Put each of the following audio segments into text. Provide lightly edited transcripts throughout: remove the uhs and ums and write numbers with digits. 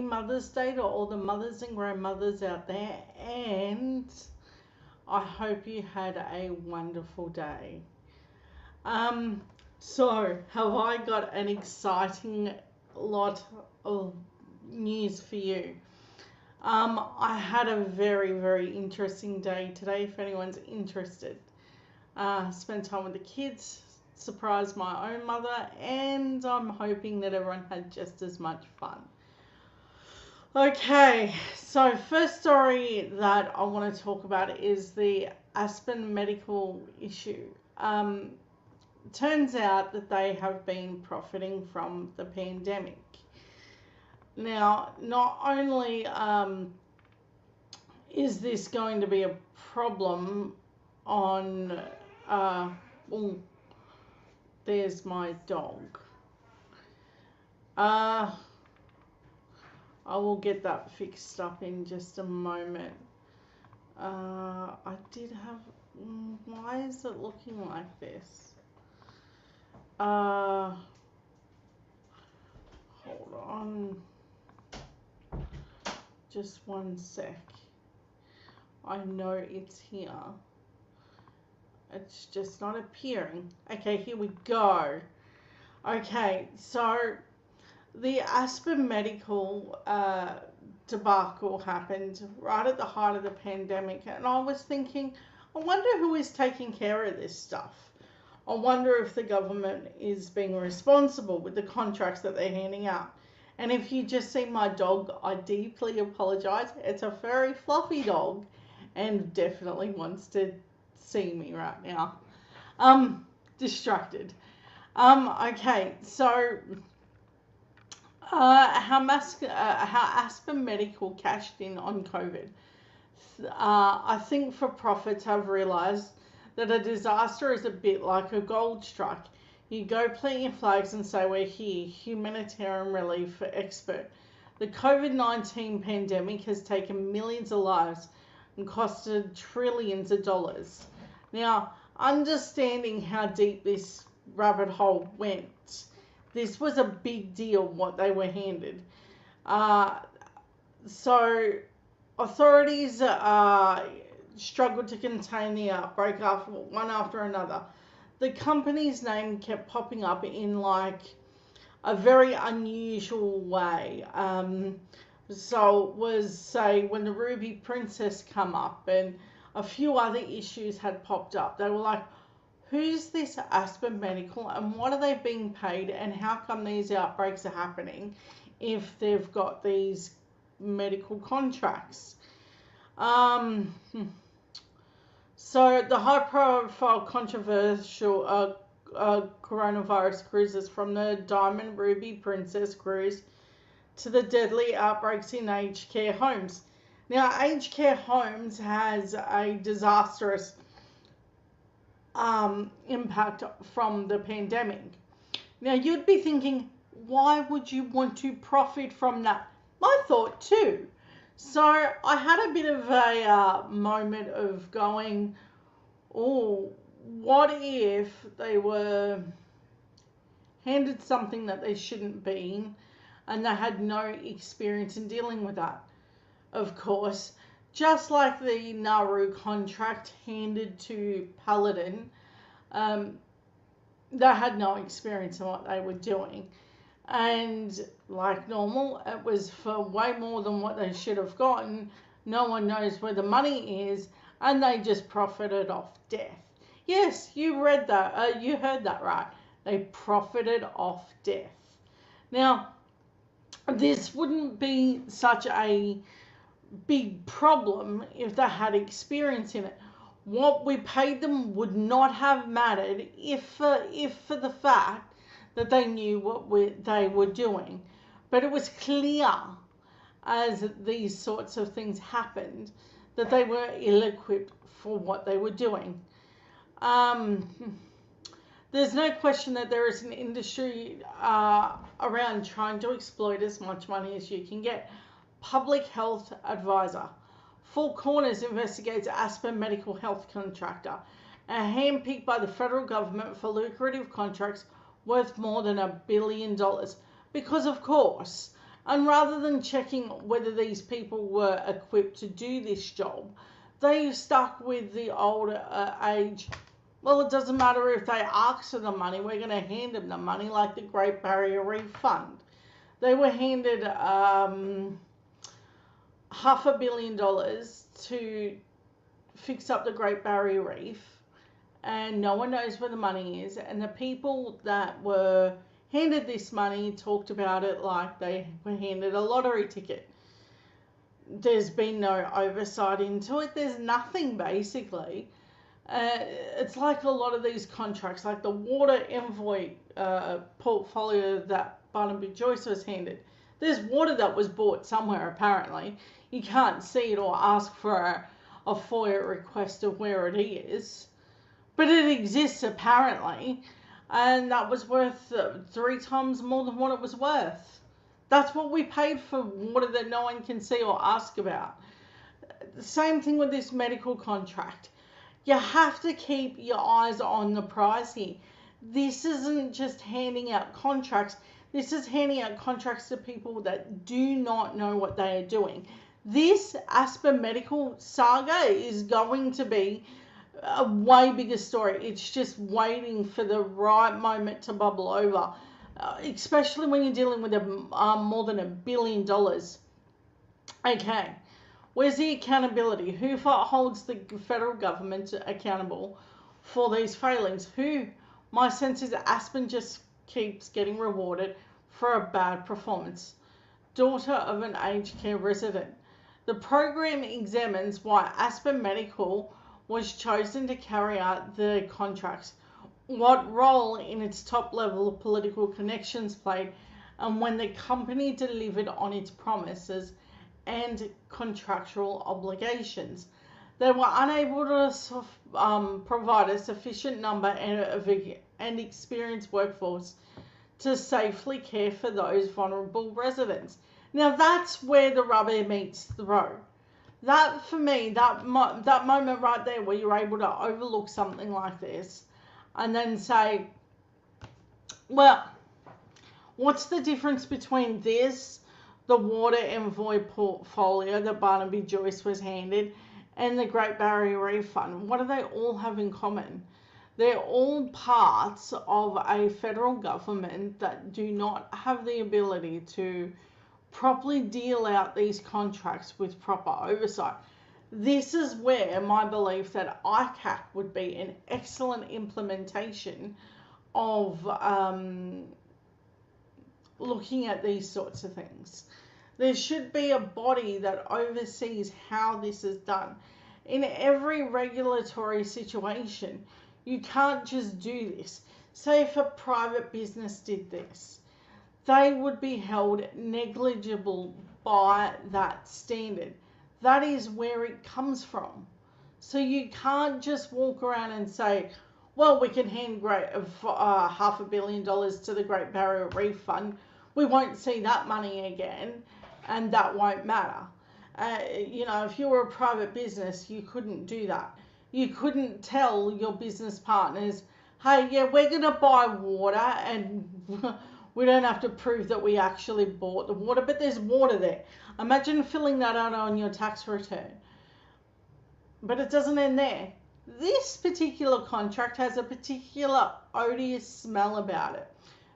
Mother's Day to all the mothers and grandmothers out there, and I hope you had a wonderful day. Um, so, have I got an exciting lot of news for you? I had a very, very interesting day today, if anyone's interested. Spent time with the kids, surprised my own mother, and I'm hoping that everyone had just as much fun. Okay, so first story that I want to talk about is the Aspen medical issue. Turns out that they have been profiting from the pandemic. Now, not only is this going to be a problem on, well, there's my dog. I will get that fixed up in just a moment. I did have, why is it looking like this? Hold on. Just one sec. I know it's here. It's just not appearing. Okay, here we go. Okay, so the Aspen medical debacle happened right at the height of the pandemic, and I was thinking, I wonder who is taking care of this stuff. I wonder if the government is being responsible with the contracts that they're handing out. And if you just see my dog, I deeply apologize. It's a very fluffy dog and definitely wants to see me right now. Distracted. Okay, so how Aspen Medical cashed in on COVID. I think for-profits have realised that a disaster is a bit like a gold strike. You go plant your flags and say, we're here, humanitarian relief for expert. The COVID-19 pandemic has taken millions of lives and costed trillions of dollars. Now, understanding how deep this rabbit hole went, this was a big deal what they were handed. So authorities struggled to contain the outbreak one after another. The company's name kept popping up in like a very unusual way. So it was, say, when the Ruby Princess come up and a few other issues had popped up. They were like, who's this Aspen Medical and what are they being paid and how come these outbreaks are happening if they've got these medical contracts? So the high-profile controversial coronavirus cruises, from the Diamond Ruby Princess cruise to the deadly outbreaks in aged care homes. Now, aged care homes has a disastrous impact from the pandemic. Now, you'd be thinking, why would you want to profit from that? My thought too. So I had a bit of a moment of going, oh, what if they were handed something that they shouldn't be and they had no experience in dealing with that? Of course, just like the Nauru contract handed to Paladin, they had no experience in what they were doing. And like normal, it was for way more than what they should have gotten. No one knows where the money is, and they just profited off death. Yes, you read that. You heard that right. They profited off death. Now, this wouldn't be such a big problem if they had experience in it. What we paid them would not have mattered if for the fact that they knew what they were doing. But it was clear as these sorts of things happened that they were ill-equipped for what they were doing. There's no question that there is an industry around trying to exploit as much money as you can get. Public Health Advisor. Four Corners investigates Aspen Medical Health Contractor, handpicked by the federal government for lucrative contracts worth more than $1 billion. Because, of course, And rather than checking whether these people were equipped to do this job, they stuck with the old age. Well, it doesn't matter if they ask for the money, we're going to hand them the money, like the Great Barrier Reef Fund. They were handed $500 million to fix up the Great Barrier Reef, and no one knows where the money is. And the people that were handed this money talked about it like they were handed a lottery ticket. There's been no oversight into it. There's nothing, basically. It's like a lot of these contracts, like the water envoy portfolio that Barnaby Joyce was handed. There's water that was bought somewhere, apparently. You can't see it or ask for a FOIA request of where it is. But it exists, apparently. And that was worth 3 times more than what it was worth. That's what we paid for water that no one can see or ask about. The same thing with this medical contract. You have to keep your eyes on the prize here. This isn't just handing out contracts. This is handing out contracts to people that do not know what they are doing. This Aspen medical saga is going to be a way bigger story. It's just waiting for the right moment to bubble over, especially when you're dealing with more than $1 billion. Okay, where's the accountability? Who holds the federal government accountable for these failings? Who? My sense is Aspen just keeps getting rewarded for a bad performance. Daughter of an aged care resident. The program examines why Aspen Medical was chosen to carry out the contracts, what role in its top level of political connections played, and when the company delivered on its promises and contractual obligations. They were unable to provide a sufficient number and experienced workforce to safely care for those vulnerable residents. Now that's where the rubber meets the road. That, for me, that moment right there where you're able to overlook something like this and then say, well, what's the difference between this, the water envoy portfolio that Barnaby Joyce was handed, and the Great Barrier Reef Fund? What do they all have in common? They're all parts of a federal government that do not have the ability to properly deal out these contracts with proper oversight. This is where my belief that ICAC would be an excellent implementation of looking at these sorts of things. There should be a body that oversees how this is done. In every regulatory situation, you can't just do this. Say if a private business did this, they would be held negligible by that standard. That is where it comes from. So you can't just walk around and say, well, we can hand $500 million to the Great Barrier Reef Fund. We won't see that money again, and that won't matter. If you were a private business, you couldn't do that. You couldn't tell your business partners, hey, yeah, we're going to buy water and we don't have to prove that we actually bought the water, but there's water there. Imagine filling that out on your tax return. But it doesn't end there. This particular contract has a particular odious smell about it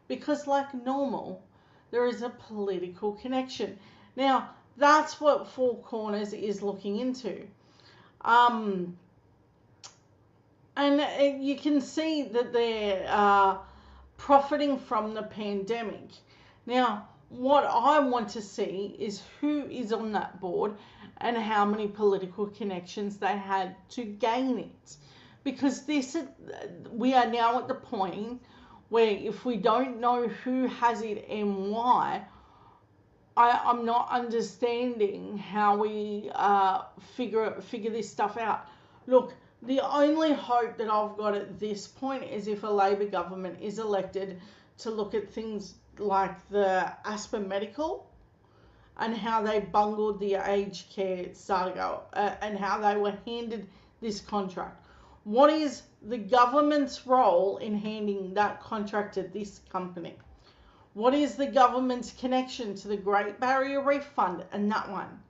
because, like normal, there is a political connection. Now, that's what Four Corners is looking into. And you can see that they're profiting from the pandemic. Now, what I want to see is who is on that board and how many political connections they had to gain it. Because we are now at the point where if we don't know who has it and why, I'm not understanding how we figure this stuff out. Look, the only hope that I've got at this point is if a Labor government is elected to look at things like the Aspen Medical and how they bungled the aged care saga and how they were handed this contract. What is the government's role in handing that contract to this company? What is the government's connection to the Great Barrier Reef Fund and that one?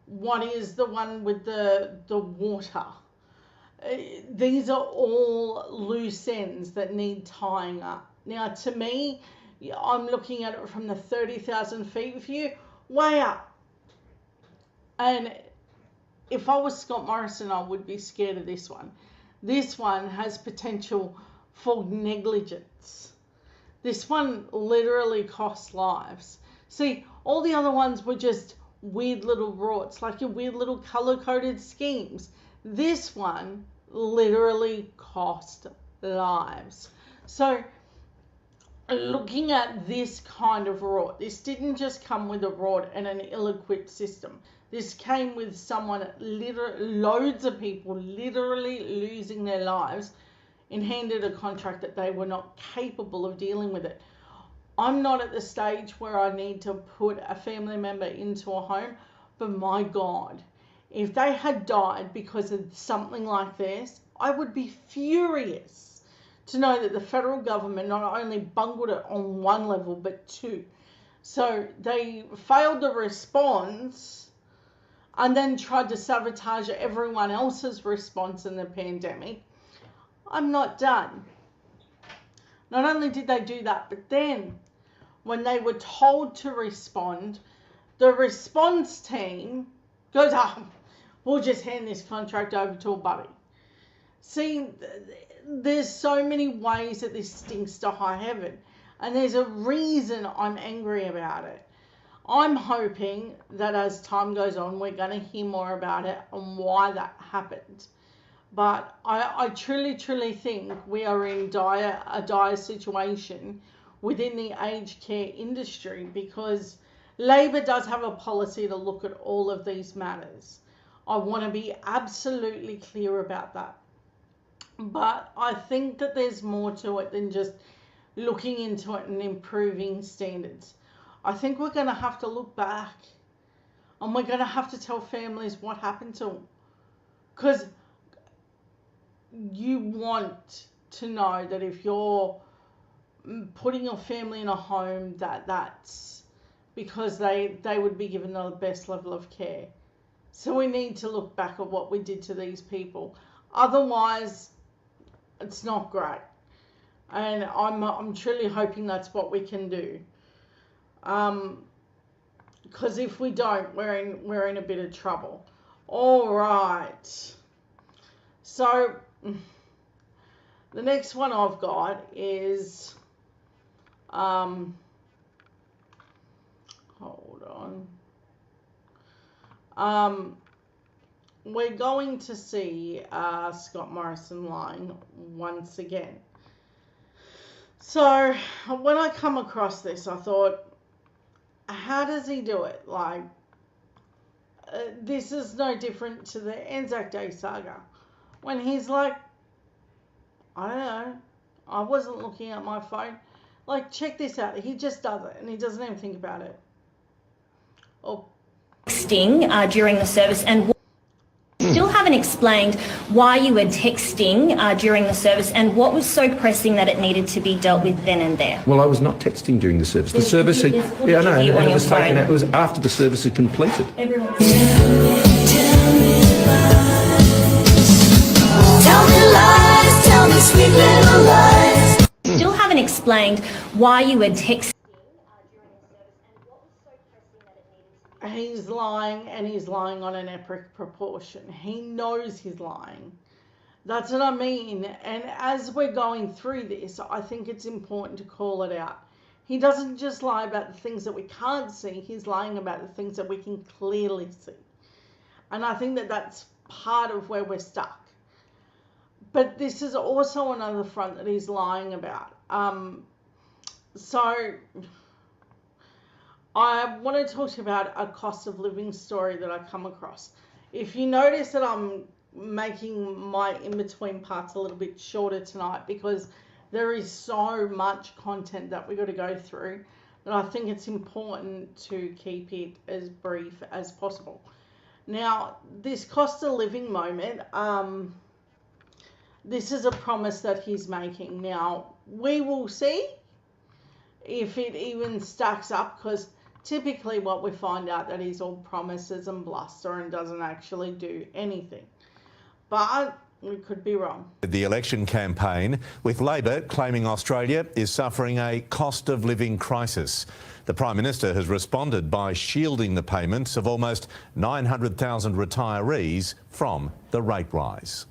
What is the one with the water? These are all loose ends that need tying up. Now, to me, I'm looking at it from the 30,000 feet view, way up. And if I was Scott Morrison, I would be scared of this one. This one has potential for negligence. This one literally costs lives. See, all the other ones were just weird little rorts, like your weird little color-coded schemes. This one literally cost lives. So looking at this kind of rort, this didn't just come with a rort and an ill-equipped system. This came with someone, loads of people literally losing their lives and handed a contract that they were not capable of dealing with it. I'm not at the stage where I need to put a family member into a home, but my God, if they had died because of something like this, I would be furious to know that the federal government not only bungled it on one level, but two. So they failed the response and then tried to sabotage everyone else's response in the pandemic. I'm not done. Not only did they do that, but then when they were told to respond, the response team goes, we'll just hand this contract over to a buddy. See, there's so many ways that this stinks to high heaven, and there's a reason I'm angry about it. I'm hoping that as time goes on, we're going to hear more about it and why that happened. But I truly, truly think we are in a dire situation within the aged care industry, because Labor does have a policy to look at all of these matters. I want to be absolutely clear about that. But I think that there's more to it than just looking into it and improving standards. I think we're going to have to look back, and we're going to have to tell families what happened to them. Because you want to know that if you're putting your family in a home, that's because they would be given the best level of care. So we need to look back at what we did to these people. Otherwise, it's not great. And I'm truly hoping that's what we can do. Because if we don't, we're in a bit of trouble. All right. So the next one I've got is hold on. We're going to see Scott Morrison lying once again. So when I come across this, I thought, how does he do it? Like, this is no different to the Anzac Day saga, when he's like, I don't know, I wasn't looking at my phone. Like, check this out. He just does it, and he doesn't even think about it. Oh. Texting during the service, and still haven't explained why you were texting during the service and what was so pressing that it needed to be dealt with then and there. Well, I was not texting during the service. The service had, yeah, I know, and it was taken out. It was after the service had completed. Everyone. Tell me lies, tell me sweet little lies. Still haven't explained why you were texting during the service and what was so pressing that it needed to be. He's lying, and he's lying on an epic proportion. He knows he's lying. That's what I mean. And as we're going through this, I think it's important to call it out. He doesn't just lie about the things that we can't see. He's lying about the things that we can clearly see. And I think that that's part of where we're stuck. But this is also another front that he's lying about. So I want to talk about a cost of living story that I come across. If you notice that I'm making my in-between parts a little bit shorter tonight, because there is so much content that we got to go through, that I think it's important to keep it as brief as possible. Now, this cost of living moment, this is a promise that he's making. Now, we will see. if it even stacks up, because typically what we find out that he's all promises and bluster and doesn't actually do anything. But we could be wrong. The election campaign, with Labor claiming Australia is suffering a cost of living crisis. The Prime Minister has responded by shielding the payments of almost 900,000 retirees from the rate rise.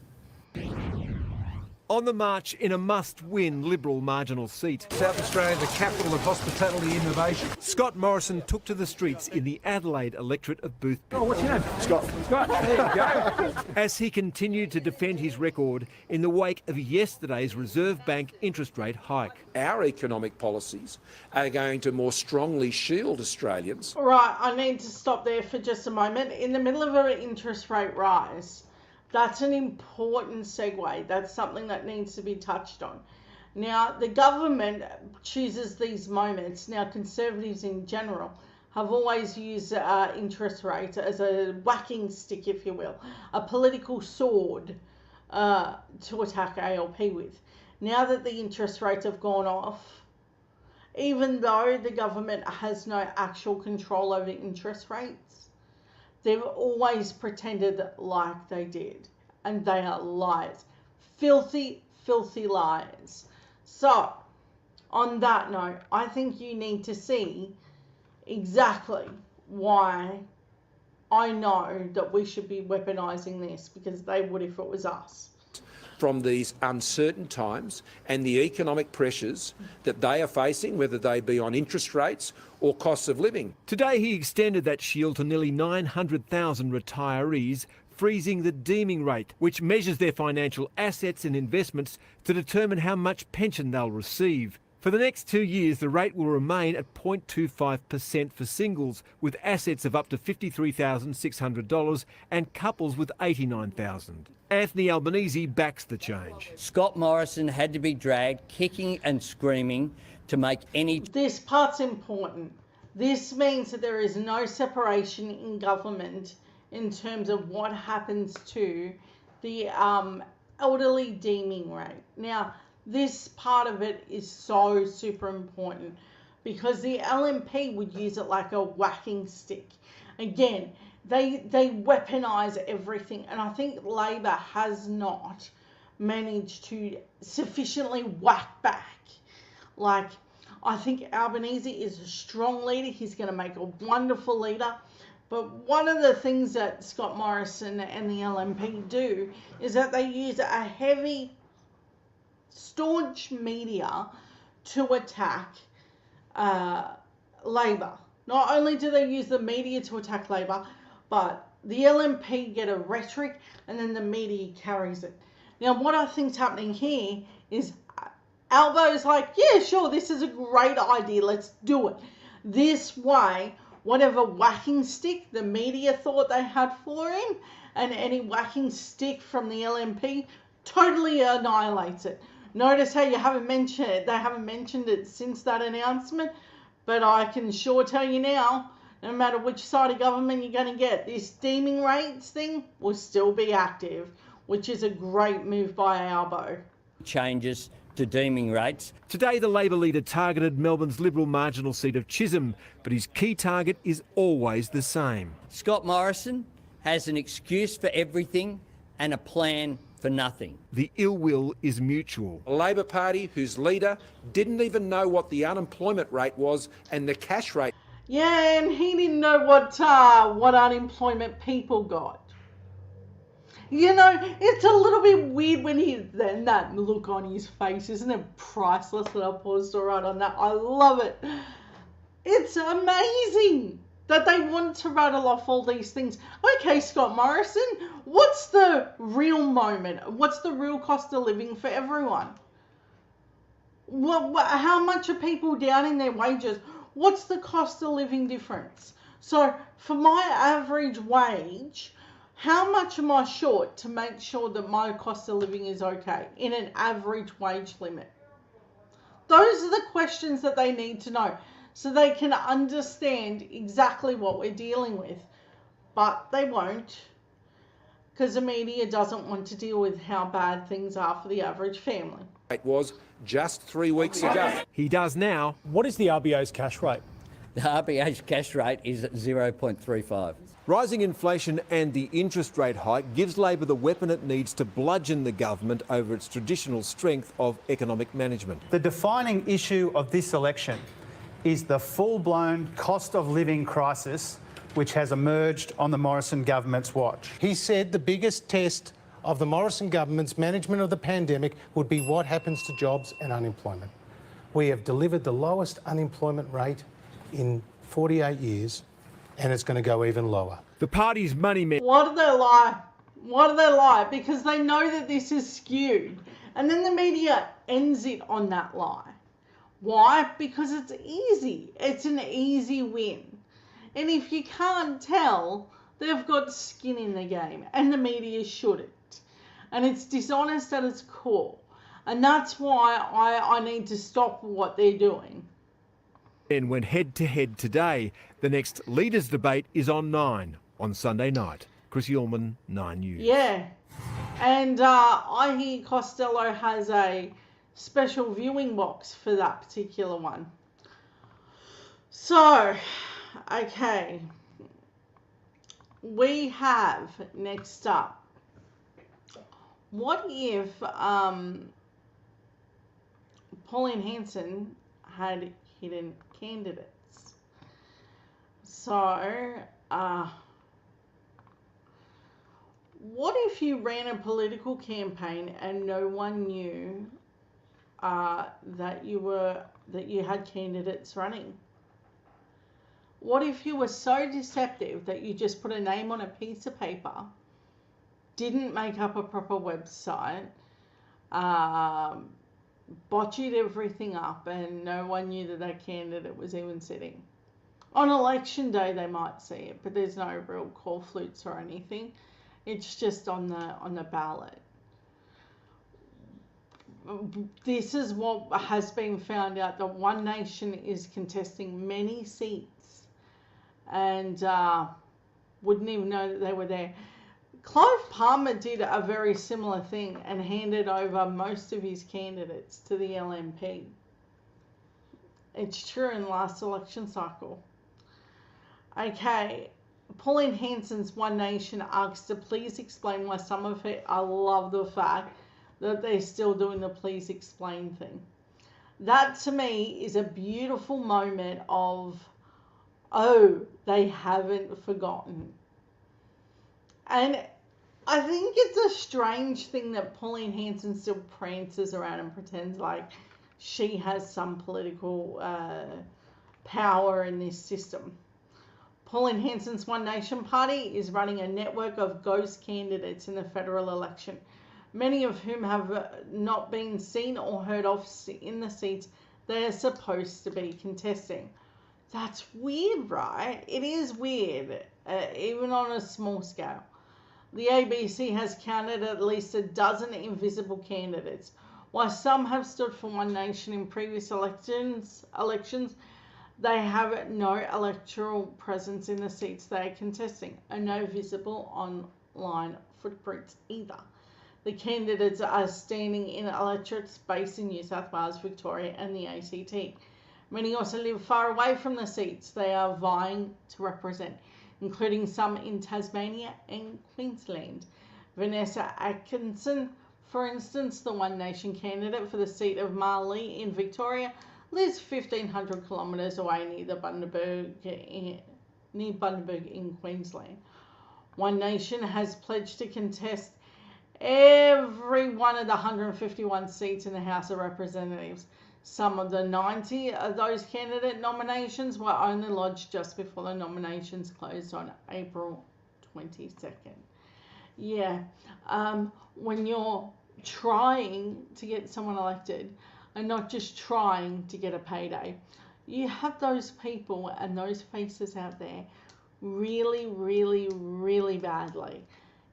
On the march in a must-win Liberal marginal seat, South Australia, the capital of hospitality innovation. Scott Morrison took to the streets in the Adelaide electorate of Boothby. Oh, what's your name? Scott. Scott, there you go. As he continued to defend his record in the wake of yesterday's Reserve Bank interest rate hike. Our economic policies are going to more strongly shield Australians. All right, I need to stop there for just a moment. In the middle of an interest rate rise, that's an important segue. That's something that needs to be touched on. Now, the government chooses these moments. Now, Conservatives in general have always used interest rates as a whacking stick, if you will, a political sword to attack ALP with. Now that the interest rates have gone off, even though the government has no actual control over interest rates, they've always pretended like they did. And they are liars. Filthy, filthy liars. So, on that note, I think you need to see exactly why I know that we should be weaponising this, because they would if it was us. From these uncertain times and the economic pressures that they are facing, whether they be on interest rates or costs of living. Today he extended that shield to nearly 900,000 retirees, freezing the deeming rate, which measures their financial assets and investments to determine how much pension they'll receive. For the next 2 years, the rate will remain at 0.25% for singles with assets of up to $53,600 and couples with $89,000. Anthony Albanese backs the change. Scott Morrison had to be dragged kicking and screaming to make any... This part's important. This means that there is no separation in government in terms of what happens to the elderly deeming rate. Now, this part of it is so super important because the LNP would use it like a whacking stick. Again, they weaponize everything, and I think Labor has not managed to sufficiently whack back. Like, I think Albanese is a strong leader. He's going to make a wonderful leader. But one of the things that Scott Morrison and the LNP do is that they use a heavy, staunch media to attack Labor. Not only do they use the media to attack Labor, but the LNP get a rhetoric and then the media carries it. Now, what I think's happening here is Albo's like, yeah, sure, this is a great idea. Let's do it. This way, whatever whacking stick the media thought they had for him and any whacking stick from the LNP totally annihilates it. Notice how you haven't mentioned it. They haven't mentioned it since that announcement, but I can sure tell you now, no matter which side of government you're going to get, this deeming rates thing will still be active, which is a great move by Albo. changes to deeming rates. Today, the Labor leader targeted Melbourne's Liberal marginal seat of Chisholm, but his key target is always the same. Scott Morrison has an excuse for everything and a plan for nothing. The ill will is mutual. A Labor Party whose leader didn't even know what the unemployment rate was and the cash rate. Yeah, and he didn't know what unemployment people got. You know, it's a little bit weird when then that look on his face, isn't it priceless? That I paused to write on that. I love it. It's amazing that they want to rattle off all these things. Okay, Scott Morrison, what's the real moment? What's the real cost of living for everyone? How much are people down in their wages? What's the cost of living difference? So for my average wage, how much am I short to make sure that my cost of living is okay in an average wage limit? Those are the questions that they need to know so they can understand exactly what we're dealing with. But they won't, because the media doesn't want to deal with how bad things are for the average family. It was just 3 weeks ago. He does now. What is the RBA's cash rate? The RBA's cash rate is at 0.35. Rising inflation and the interest rate hike gives Labor the weapon it needs to bludgeon the government over its traditional strength of economic management. The defining issue of this election is the full-blown cost of living crisis which has emerged on the Morrison government's watch. He said the biggest test of the Morrison government's management of the pandemic would be what happens to jobs and unemployment. We have delivered the lowest unemployment rate in 48 years, and it's going to go even lower. The party's money men. Why do they lie? Why do they lie? Because they know that this is skewed. And then the media ends it on that lie. Why? Because it's easy. It's an easy win. And if you can't tell, they've got skin in the game, and the media shouldn't. And it's dishonest at its core. And that's why I need to stop what they're doing. Then went head-to-head today. The next Leaders' Debate is on 9 on Sunday night. Chris Ullman, 9 News. Yeah. And I hear Costello has a special viewing box for that particular one. So, okay. We have next up, what if Pauline Hanson had hidden candidates? So, what if you ran a political campaign and no one knew that you had candidates running? What if you were so deceptive that you just put a name on a piece of paper, didn't make up a proper website, botched everything up, and no one knew that that candidate was even sitting? On election day they might see it, but there's no real call flutes or anything. It's just on the ballot. This is what has been found out, that One Nation is contesting many seats and wouldn't even know that they were there. Clive Palmer did a very similar thing and handed over most of his candidates to the LNP. It's true in the last election cycle. Okay, Pauline Hanson's One Nation asks to please explain why some of it. I love the fact that they're still doing the please explain thing. That to me is a beautiful moment of, oh, they haven't forgotten. And I think it's a strange thing that Pauline Hanson still prances around and pretends like she has some political power in this system. Pauline Hanson's One Nation Party is running a network of ghost candidates in the federal election, many of whom have not been seen or heard of in the seats they are supposed to be contesting. That's weird, right? It is weird, even on a small scale. The ABC has counted at least a dozen invisible candidates. While some have stood for One Nation in previous elections, they have no electoral presence in the seats they are contesting, and no visible online footprints either. The candidates are standing in electorates based in New South Wales, Victoria and the ACT. Many also live far away from the seats they are vying to represent, including some in Tasmania and Queensland. Vanessa Atkinson, for instance, the One Nation candidate for the seat of Marlee in Victoria, lives 1,500 kilometres away near Bundaberg in Queensland. One Nation has pledged to contest every one of the 151 seats in the House of Representatives. Some of the 90 of those candidate nominations were only lodged just before the nominations closed on April 22nd. Yeah, when you're trying to get someone elected and not just trying to get a payday, you have those people and those faces out there really, really, really badly.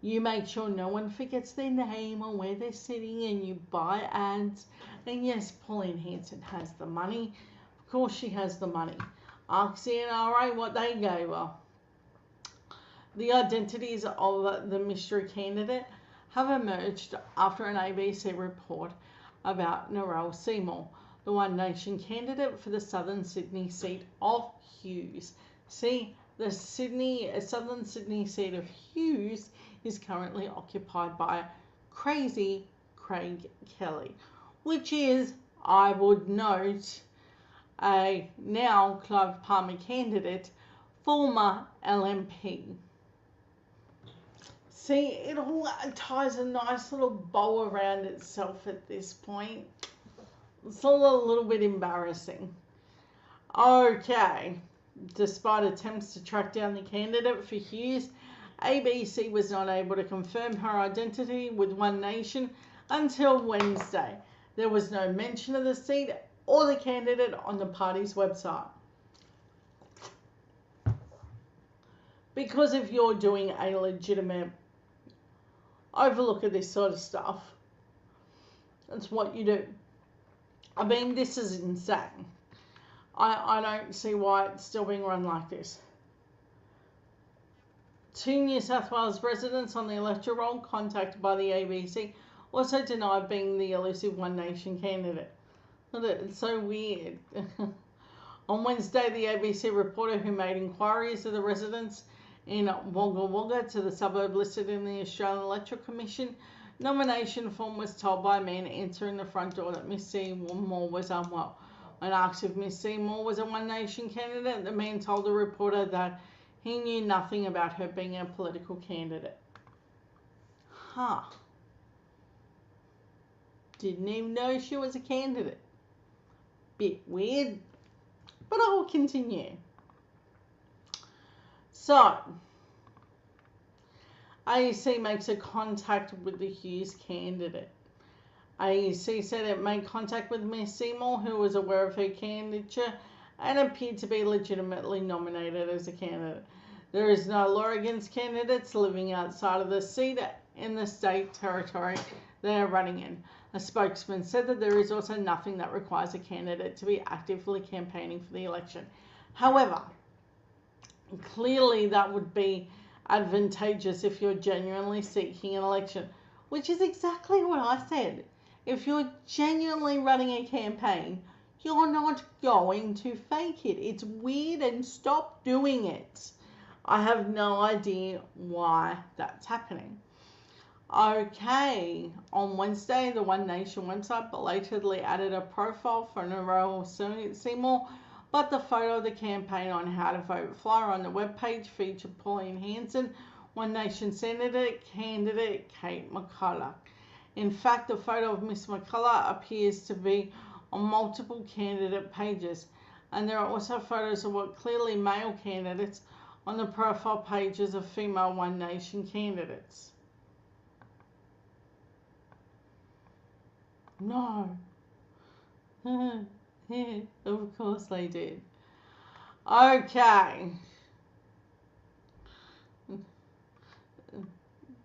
You make sure no one forgets their name or where they're sitting, and you buy ads. And yes, Pauline Hanson has the money. Of course she has the money. Ask the NRA what they gave her. The identities of the mystery candidate have emerged after an ABC report about Narelle Seymour, the One Nation candidate for the Southern Sydney seat of Hughes. See, the Southern Sydney seat of Hughes is currently occupied by crazy Craig Kelly, which is, I would note, a now Clive Palmer candidate, former LMP. See, it all ties a nice little bow around itself at this point. It's all a little bit embarrassing. Okay, despite attempts to track down the candidate for Hughes, ABC was not able to confirm her identity with One Nation until Wednesday. There was no mention of the seat or the candidate on the party's website. Because if you're doing a legitimate overlook of this sort of stuff, that's what you do. I mean, this is insane. I don't see why it's still being run like this. 2 New South Wales residents on the electoral roll contacted by the ABC also denied being the elusive One Nation candidate. It's so weird. On Wednesday, the ABC reporter who made inquiries of the residents in Wagga Wagga to the suburb listed in the Australian Electoral Commission nomination form was told by a man entering the front door that Miss Seymour was unwell. When asked if Miss Seymour was a One Nation candidate, the man told the reporter that he knew nothing about her being a political candidate. Huh. Didn't even know she was a candidate. Bit weird, but I will continue. So, AEC makes a contact with the Hughes candidate. AEC said it made contact with Miss Seymour, who was aware of her candidature and appeared to be legitimately nominated as a candidate. There is no law against candidates living outside of the seat in the state territory they are running in. A spokesman said that there is also nothing that requires a candidate to be actively campaigning for the election. However, clearly that would be advantageous if you're genuinely seeking an election, which is exactly what I said. If you're genuinely running a campaign, you're not going to fake it. It's weird, and stop doing it. I have no idea why that's happening. Okay, on Wednesday, the One Nation website belatedly added a profile for Narelle Seymour, but the photo of the campaign on how to vote flyer on the webpage featured Pauline Hanson, One Nation Senator candidate Kate McCullough. In fact, the photo of Miss McCullough appears to be on multiple candidate pages, and there are also photos of what clearly male candidates on the profile pages of female One Nation candidates. No. Of course they did. Okay.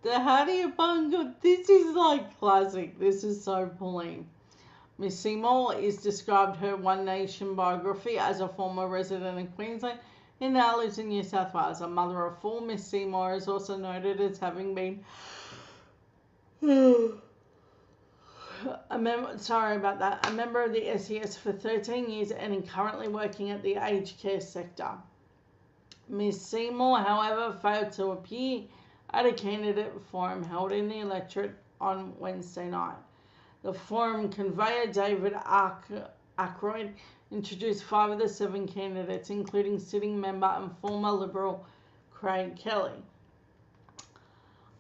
The Hattie Bunga, this is like classic. This is so Pauline. Miss Seymour is described her One Nation biography as a former resident in Queensland and now lives in New South Wales. A mother of 4, Miss Seymour is also noted as having been a member of the SES for 13 years and currently working at the aged care sector. Miss Seymour, however, failed to appear at a candidate forum held in the electorate on Wednesday night. The forum convener, David Ackroyd, introduced 5 of the 7 candidates, including sitting member and former Liberal Craig Kelly.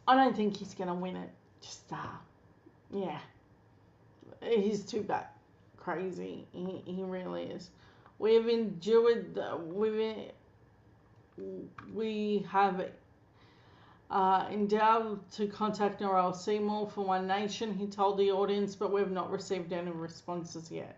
I don't think he's going to win it. Yeah. He's too bad. Crazy. He really is. We have endured, we have endowed to contact Narelle Seymour for One Nation, he told the audience, but we've not received any responses yet.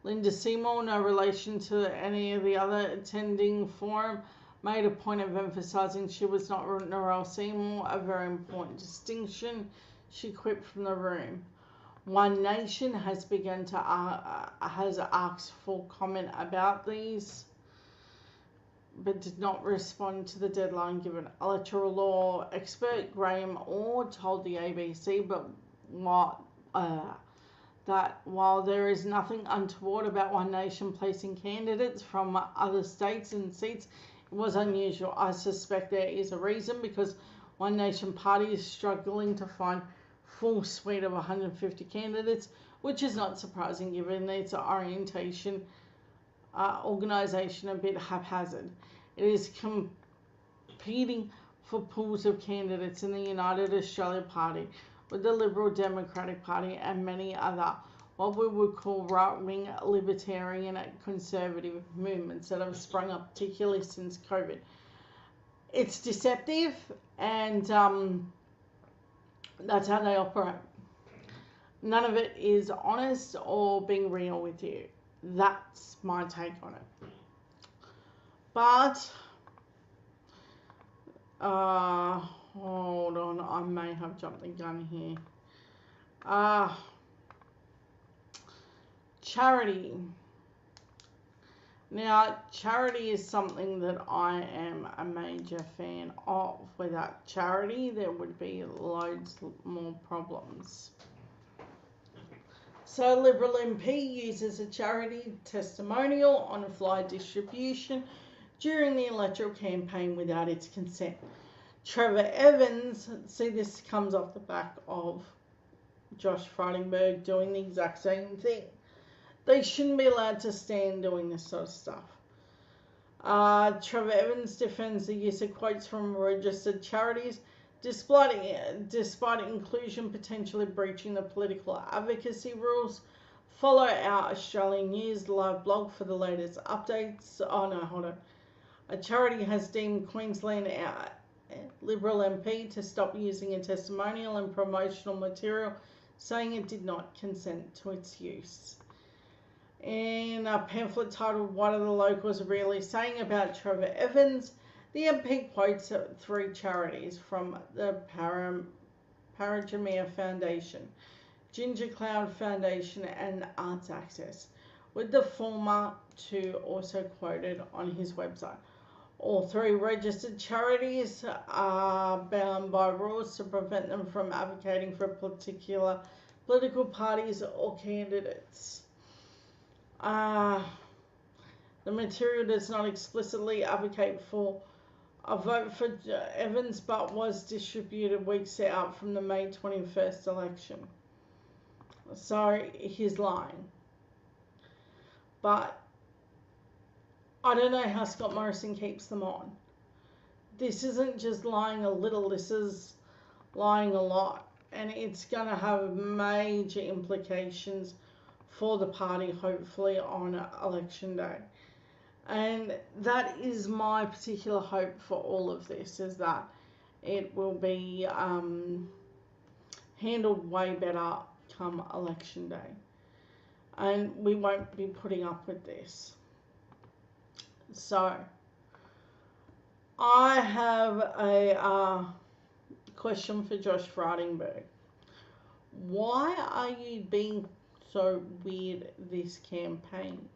Linda Seymour, no relation to any of the other attending forum, made a point of emphasising she was not Narelle Seymour, a very important distinction. She quipped from the room. One Nation has begun to has asked for comment about these, but did not respond to the deadline given. Electoral law expert Graham Orr told the ABC, but that while there is nothing untoward about One Nation placing candidates from other states in seats, it was unusual. I suspect there is a reason, because One Nation Party is struggling to find full suite of 150 candidates, which is not surprising given its orientation, organisation a bit haphazard. It is competing for pools of candidates in the United Australia Party with the Liberal Democratic Party and many other what we would call right-wing libertarian and conservative movements that have sprung up, particularly since COVID. It's deceptive, and that's how they operate. None of it is honest or being real with you. That's my take on it. But hold on, I may have jumped the gun here. Charity. Now, charity is something that I am a major fan of. Without charity, there would be loads more problems. So, Liberal MP uses a charity testimonial on a flyer distribution during the electoral campaign without its consent. Trevor Evans, see, this comes off the back of Josh Frydenberg doing the exact same thing. They shouldn't be allowed to stand doing this sort of stuff. Trevor Evans defends the use of quotes from registered charities, despite inclusion potentially breaching the political advocacy rules. Follow our Australian News live blog for the latest updates. Oh no, hold on. A charity has deemed Queensland Liberal MP to stop using a testimonial and promotional material, saying it did not consent to its use. In a pamphlet titled "What Are the Locals Really Saying About Trevor Evans?", the MP quotes 3 charities from the Parajamia Foundation, Ginger Cloud Foundation and Arts Access, with the former 2 also quoted on his website. All 3 registered charities are bound by rules to prevent them from advocating for particular political parties or candidates. The material does not explicitly advocate for a vote for Evans, but was distributed weeks out from the May 21st election. So he's lying. But I don't know how Scott Morrison keeps them on. This isn't just lying a little, this is lying a lot. And it's going to have major implications for the party, hopefully, on election day. And that is my particular hope for all of this, is that it will be handled way better come election day. And we won't be putting up with this. So, I have a question for Josh Frydenberg. Why are you being so weird this campaign?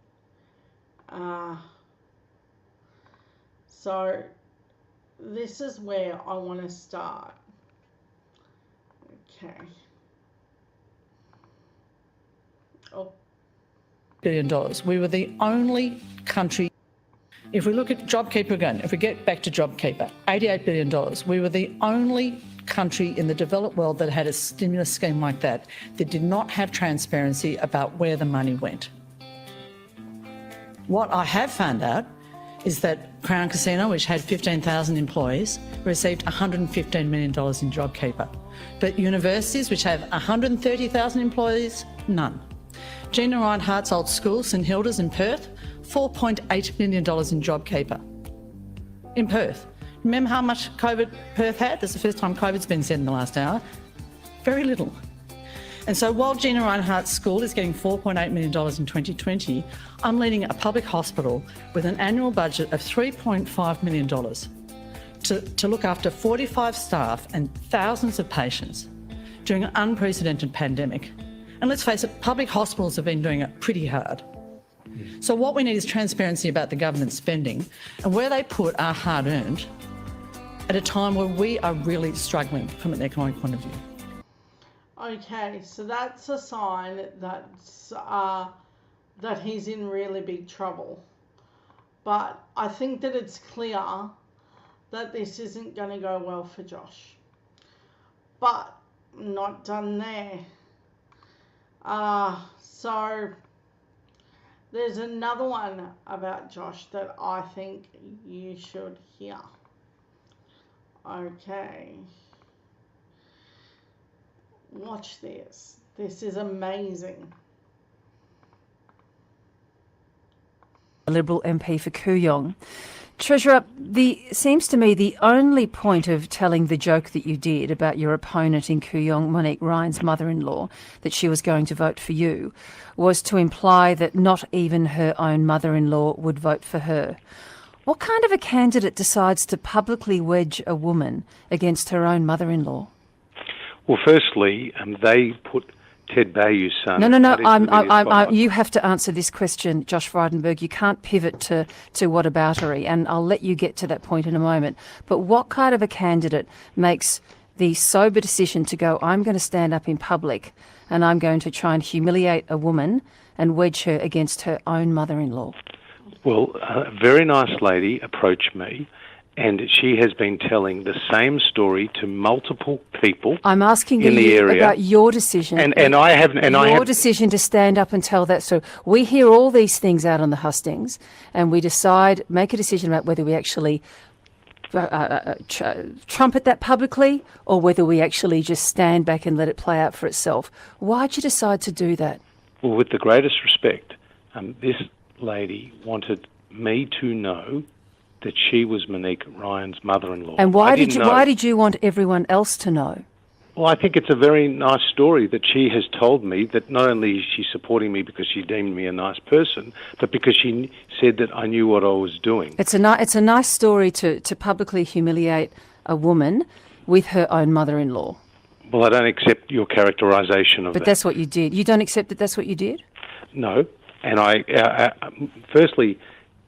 So this is where I want to start. Okay. Oh. $1 billion. We were the only country. If we look at JobKeeper again, if we get back to JobKeeper, $88 billion. We were the only country in the developed world that had a stimulus scheme like that did not have transparency about where the money went. What I have found out is that Crown Casino, which had 15,000 employees, received $115 million in JobKeeper. But universities, which have 130,000 employees, none. Gina Rinehart's old school, St Hilda's in Perth, $4.8 million in JobKeeper. In Perth. Remember how much COVID Perth had? That's the first time COVID's been said in the last hour. Very little. And so while Gina Rinehart's school is getting $4.8 million in 2020, I'm leading a public hospital with an annual budget of $3.5 million to look after 45 staff and thousands of patients during an unprecedented pandemic. And let's face it, public hospitals have been doing it pretty hard. So what we need is transparency about the government spending and where they put our hard-earned at a time where we are really struggling from an economic point of view. Okay, so that's a sign that he's in really big trouble. But I think that it's clear that this isn't going to go well for Josh. But not done there. So there's another one about Josh that I think you should hear. Okay. Watch this. This is amazing. Liberal MP for Kooyong. Treasurer, seems to me the only point of telling the joke that you did about your opponent in Kooyong, Monique Ryan's mother-in-law, that she was going to vote for you, was to imply that not even her own mother-in-law would vote for her. What kind of a candidate decides to publicly wedge a woman against her own mother-in-law? Well, firstly, they put Ted Bayou's son... No, you have to answer this question, Josh Frydenberg. You can't pivot to whataboutery, and I'll let you get to that point in a moment. But what kind of a candidate makes the sober decision to go, I'm going to stand up in public and I'm going to try and humiliate a woman and wedge her against her own mother-in-law? Well, a very nice lady approached me, and she has been telling the same story to multiple people. I'm asking in the you area about your decision. Your decision to stand up and tell that story. We hear all these things out on the hustings, and we make a decision about whether we actually trumpet that publicly or whether we actually just stand back and let it play out for itself. Why'd you decide to do that? Well, with the greatest respect, this lady wanted me to know that she was Monique Ryan's mother-in-law. And why did you want everyone else to know? Well, I think it's a very nice story that she has told me, that not only is she supporting me because she deemed me a nice person, but because she said that I knew what I was doing. It's a nice story to publicly humiliate a woman with her own mother-in-law. Well, I don't accept your characterisation of that. But that's what you did. You don't accept that that's what you did? No. And firstly,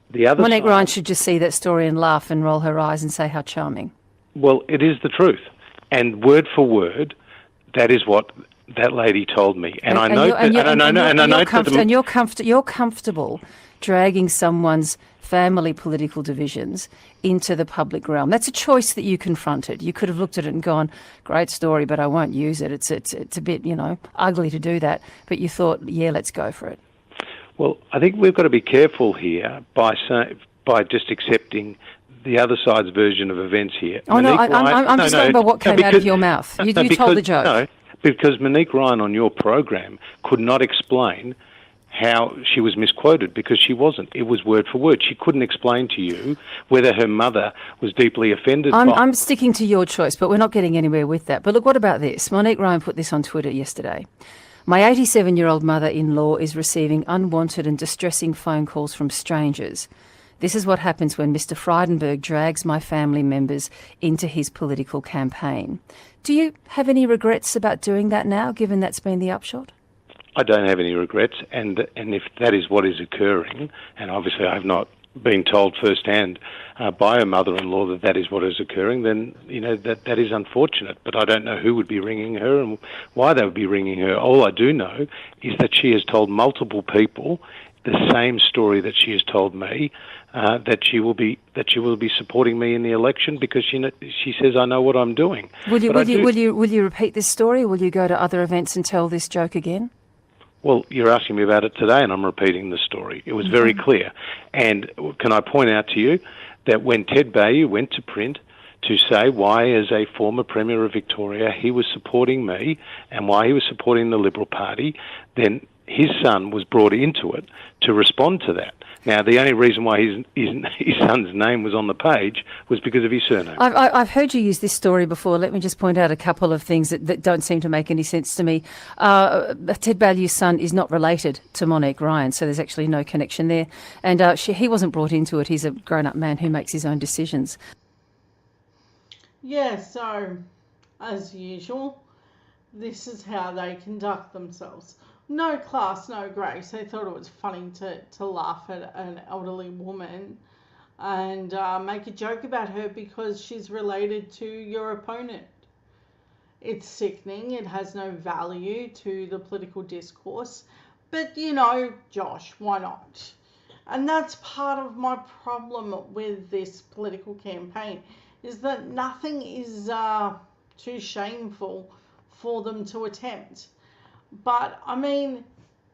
the other Monique side... Ryan should just see that story and laugh and roll her eyes and say how charming. Well, it is the truth. And word for word, that is what that lady told me. And you're comfortable dragging someone's family political divisions into the public realm. That's a choice that you confronted. You could have looked at it and gone, great story, but I won't use it. It's a bit, ugly to do that. But you thought, yeah, let's go for it. Well, I think we've got to be careful here by just accepting the other side's version of events here. Oh, no, I'm just going by what came out of your mouth. You told the joke. No, because Monique Ryan on your program could not explain how she was misquoted, because she wasn't. It was word for word. She couldn't explain to you whether her mother was deeply offended I'm sticking to your choice, but we're not getting anywhere with that. But look, what about this? Monique Ryan put this on Twitter yesterday. My 87-year-old mother-in-law is receiving unwanted and distressing phone calls from strangers. This is what happens when Mr. Frydenberg drags my family members into his political campaign. Do you have any regrets about doing that now, given that's been the upshot? I don't have any regrets, and if that is what is occurring, and obviously I've not been told firsthand by her mother-in-law that is what is occurring, then that is unfortunate. But I don't know who would be ringing her and why they would be ringing her. All I do know is that she has told multiple people the same story that she has told me, that she will be supporting me in the election because she says I know what I'm doing. Will you repeat this story? Will you go to other events and tell this joke again? Well, you're asking me about it today, and I'm repeating the story. It was very clear. And can I point out to you that when Ted Bayou went to print to say why, as a former Premier of Victoria, he was supporting me and why he was supporting the Liberal Party, then his son was brought into it to respond to that. Now, the only reason why his son's name was on the page was because of his surname. I've heard you use this story before. Let me just point out a couple of things that don't seem to make any sense to me. Ted Baillieu's son is not related to Monique Ryan, so there's actually no connection there. And he wasn't brought into it. He's a grown-up man who makes his own decisions. Yeah, so, as usual, this is how they conduct themselves. No class, no grace. They thought it was funny to laugh at an elderly woman and make a joke about her because she's related to your opponent. It's sickening. It has no value to the political discourse. But, you know, Josh, why not? And that's part of my problem with this political campaign, is that nothing is too shameful for them to attempt. But, I mean,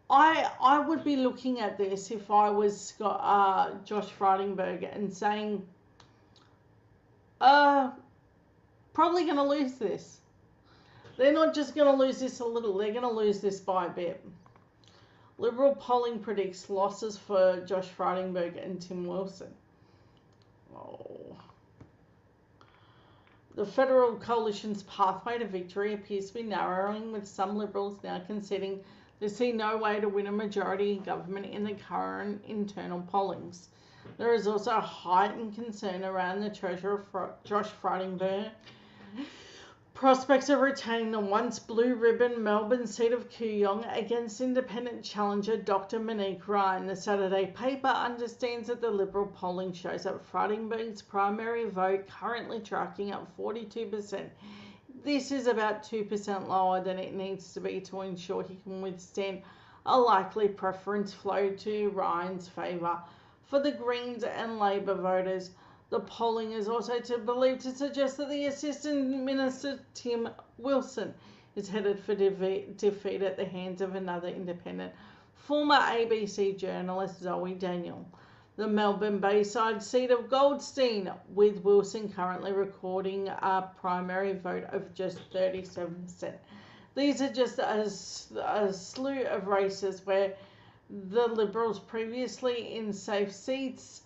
I would be looking at this if I was Josh Frydenberg and saying, probably going to lose this. They're not just going to lose this a little, they're going to lose this by a bit. Liberal polling predicts losses for Josh Frydenberg and Tim Wilson. Oh. The Federal Coalition's pathway to victory appears to be narrowing, with some Liberals now conceding they see no way to win a majority in government in the current internal pollings. There is also heightened concern around the Treasurer Josh Frydenberg. Prospects of retaining the once blue ribbon Melbourne seat of Kooyong against independent challenger Dr. Monique Ryan. The Saturday paper understands that the Liberal polling shows that Frydenberg's primary vote currently tracking at 42%. This is about 2% lower than it needs to be to ensure he can withstand a likely preference flow to Ryan's favour. For the Greens and Labor voters, the polling is also believed to suggest that the Assistant Minister Tim Wilson is headed for defeat at the hands of another independent, former ABC journalist Zoe Daniel. The Melbourne Bayside seat of Goldstein, with Wilson currently recording a primary vote of just 37%. These are just a slew of races where the Liberals, previously in safe seats,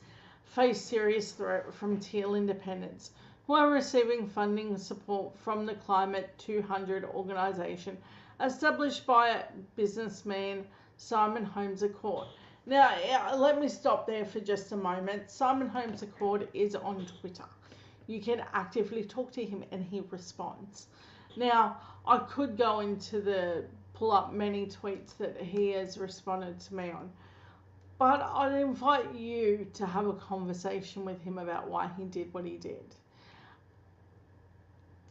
face serious threat from teal independents, who are receiving funding support from the Climate 200 organisation established by businessman Simon Holmes à Court. Now, let me stop there for just a moment. Simon Holmes à Court is on Twitter. You can actively talk to him and he responds. Now, I could go into pull up many tweets that he has responded to me on, but I'd invite you to have a conversation with him about why he did what he did.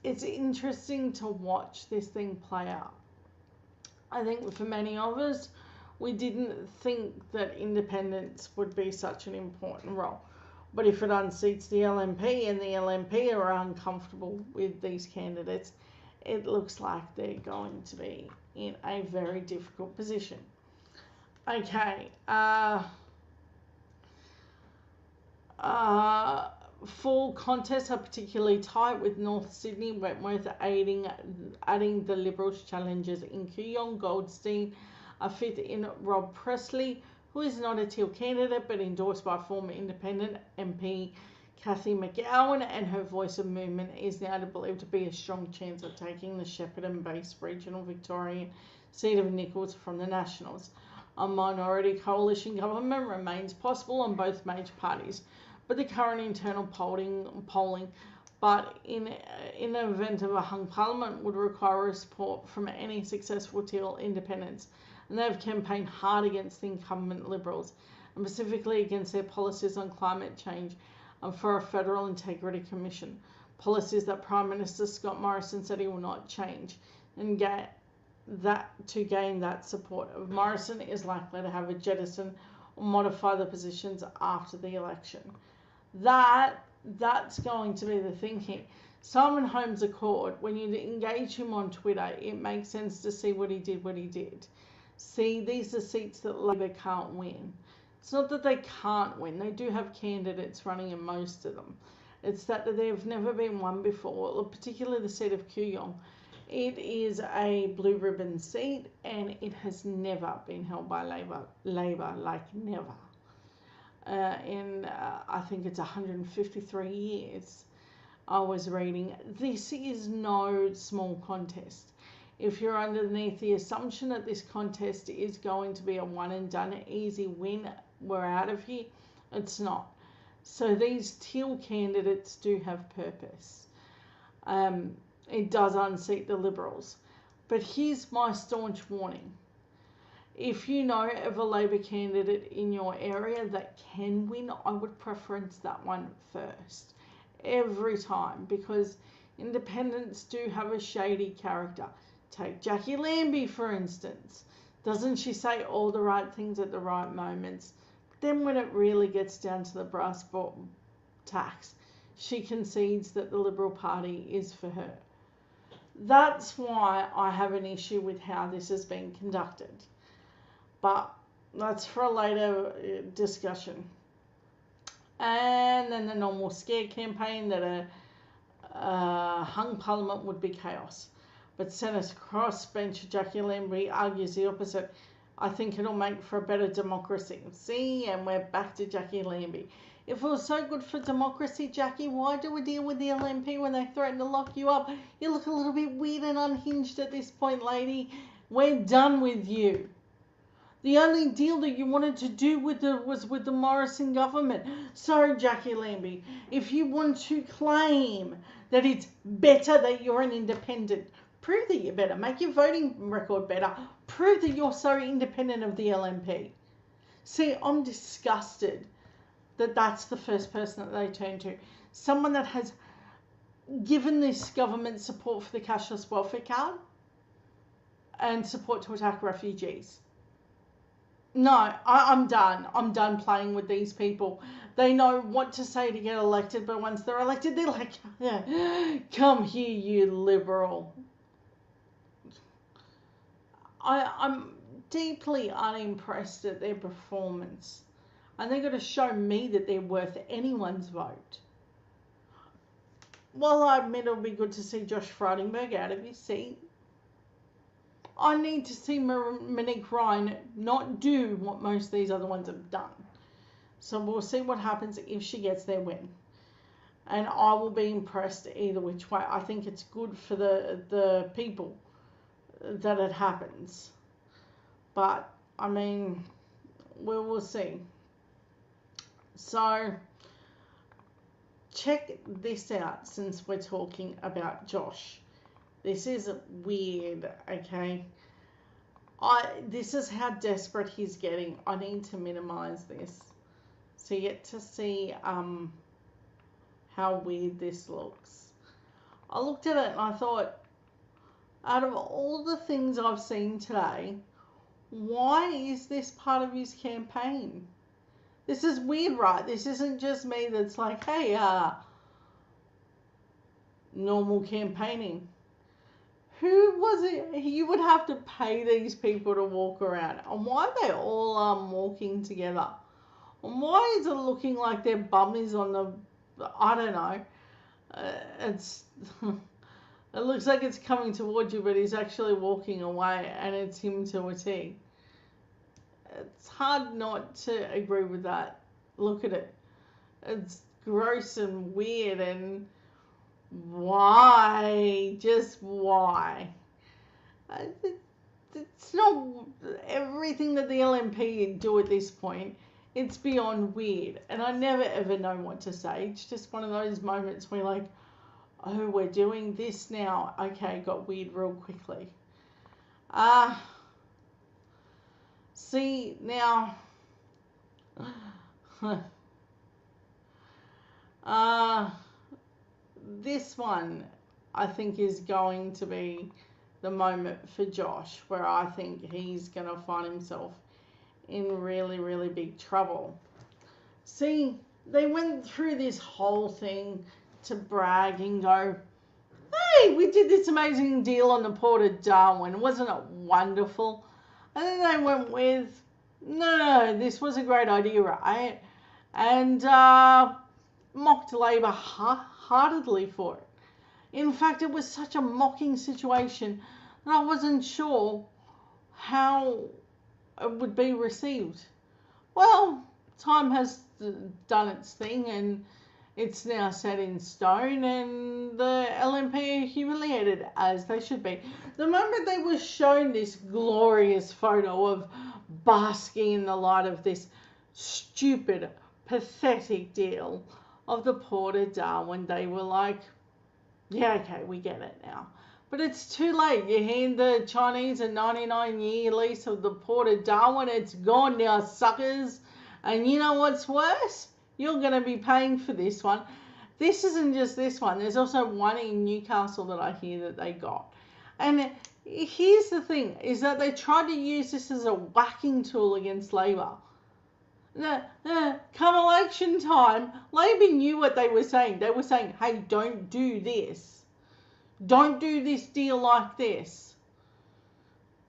It's interesting to watch this thing play out. I think for many of us, we didn't think that independence would be such an important role. But if it unseats the LNP and the LNP are uncomfortable with these candidates, it looks like they're going to be in a very difficult position. Okay, fall contests are particularly tight, with North Sydney Wentworth adding the Liberals challengers in Kooyong, Goldstein, a fifth in Rob Presley, who is not a Teal candidate but endorsed by former Independent MP Cathy McGowan, and her Voice of Movement is now believed to be a strong chance of taking the Shepparton-based regional Victorian seat of Nichols from the Nationals. A minority coalition government remains possible on both major parties, but the current internal polling, but in the event of a hung parliament, would require support from any successful Teal independents, and they have campaigned hard against the incumbent Liberals, and specifically against their policies on climate change and for a Federal Integrity Commission, policies that Prime Minister Scott Morrison said he will not change, and to gain that support. Morrison is likely to have a jettison or modify the positions after the election. That's going to be the thing here. Simon Holmes à Court, when you engage him on Twitter, it makes sense to see what he did. See, these are seats that Labor can't win. It's not that they can't win. They do have candidates running in most of them. It's that they've never been won before, particularly the seat of Kooyong. It is a blue ribbon seat, and it has never been held by Labor, like never. I think it's 153 years, I was reading. This is no small contest. If you're underneath the assumption that this contest is going to be a one and done, easy win, we're out of here, it's not. So these Teal candidates do have purpose. It does unseat the Liberals. But here's my staunch warning. If you know of a Labor candidate in your area that can win, I would preference that one first. Every time. Because Independents do have a shady character. Take Jackie Lambie, for instance. Doesn't she say all the right things at the right moments? Then when it really gets down to the brass tacks, she concedes that the Liberal Party is for her. That's why I have an issue with how this has been conducted. But that's for a later discussion. And then the normal scare campaign that a hung parliament would be chaos. But Senator Crossbench Jackie Lambie argues the opposite. I think it'll make for a better democracy. See, and we're back to Jackie Lambie. If it was so good for democracy, Jackie, why do a deal with the LNP when they threaten to lock you up? You look a little bit weird and unhinged at this point, lady. We're done with you. The only deal that you wanted to do was with the Morrison government. So, Jackie Lambie, if you want to claim that it's better that you're an independent, prove that you're better. Make your voting record better. Prove that you're so independent of the LNP. See, I'm disgusted that that's the first person that they turn to. Someone that has given this government support for the cashless welfare card and support to attack refugees. No, I'm done. I'm done playing with these people. They know what to say to get elected, but once they're elected, they're like, come here, you liberal. I'm deeply unimpressed at their performance. And they're going to show me that they're worth anyone's vote. Well, I admit it'll be good to see Josh Frydenberg out of his seat. I need to see Monique Ryan not do what most of these other ones have done. So we'll see what happens if she gets their win. And I will be impressed either which way. I think it's good for the people that it happens. But, I mean, we will see. So, check this out since we're talking about Josh. This is weird, okay? This is how desperate he's getting. I need to minimize this. So you get to see how weird this looks. I looked at it and I thought, out of all the things I've seen today, why is this part of his campaign? This is weird, right? This isn't just me that's like, hey, normal campaigning. Who was it? You would have to pay these people to walk around. And why are they all walking together? And why is it looking like their bum is on the... I don't know. It looks like it's coming towards you, but he's actually walking away, and it's him to a T. It's hard not to agree with that. Look at it. It's gross and weird, and why? Just why? It's not everything that the LNP do at this point. It's beyond weird, and I never ever know what to say. It's just one of those moments where like, oh, we're doing this now. Okay, got weird real quickly. See, now, this one, I think, is going to be the moment for Josh, where I think he's going to find himself in really, really big trouble. See, they went through this whole thing to brag and go, hey, we did this amazing deal on the Port of Darwin. Wasn't it wonderful? And then they went with, no, this was a great idea, right? And mocked Labor heartedly for it. In fact, it was such a mocking situation that I wasn't sure how it would be received. Well, time has done its thing, and it's now set in stone, and the LNP are humiliated, as they should be. The moment they were shown this glorious photo of basking in the light of this stupid, pathetic deal of the Port of Darwin, they were like, yeah, okay, we get it now. But it's too late. You hand the Chinese a 99-year lease of the Port of Darwin, it's gone now, suckers. And you know what's worse? You're going to be paying for this one. this isn't just this one. There's also one in Newcastle that I hear that they got. And here's the thing, is that they tried to use this as a whacking tool against Labor. Come election time, Labor knew what they were saying. They were saying, hey, don't do this. Don't do this deal like this.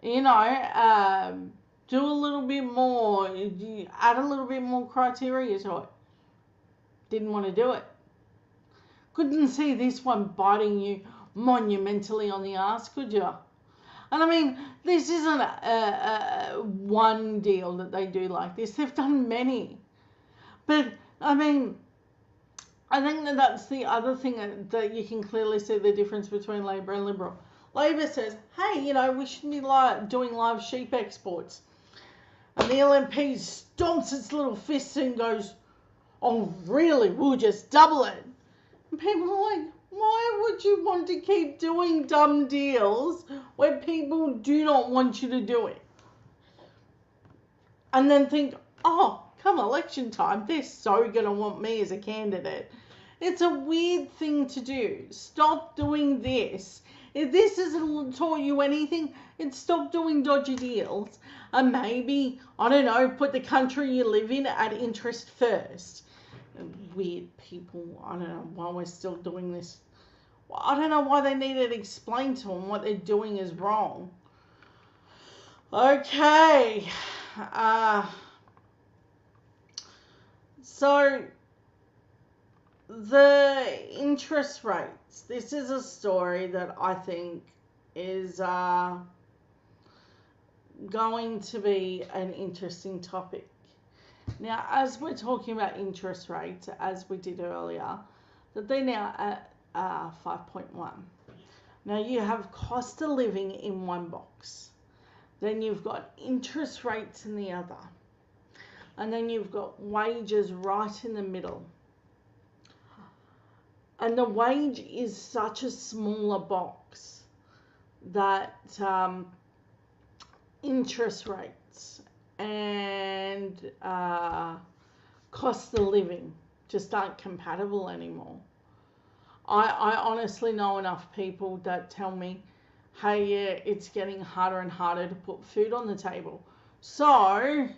You know, do a little bit more, add a little bit more criteria to it. Didn't want to do it. Couldn't see this one biting you monumentally on the arse, could you? And I mean, this isn't one deal that they do like this. They've done many. But, I mean, I think that that's the other thing that you can clearly see the difference between Labor and Liberal. Labor says, hey, you know, we shouldn't be doing live sheep exports. And the LNP stomps its little fists and goes, oh, really? We'll just double it. And people are like, why would you want to keep doing dumb deals where people do not want you to do it? And then think, oh, come election time, they're so going to want me as a candidate. It's a weird thing to do. Stop doing this. If this hasn't taught you anything, it's stop doing dodgy deals. And maybe, I don't know, put the country you live in at interest first. Weird people. I don't know why we're still doing this. I don't know why they needed to explain to them what they're doing is wrong. Okay. So, the interest rates. This is a story that I think is going to be an interesting topic. Now, as we're talking about interest rates, as we did earlier, that they're now at 5.1. Now, you have cost of living in one box. Then you've got interest rates in the other. And then you've got wages right in the middle. And the wage is such a smaller box that interest rates and cost of living just aren't compatible anymore. I honestly know enough people that tell me, hey, yeah, it's getting harder and harder to put food on the table. So,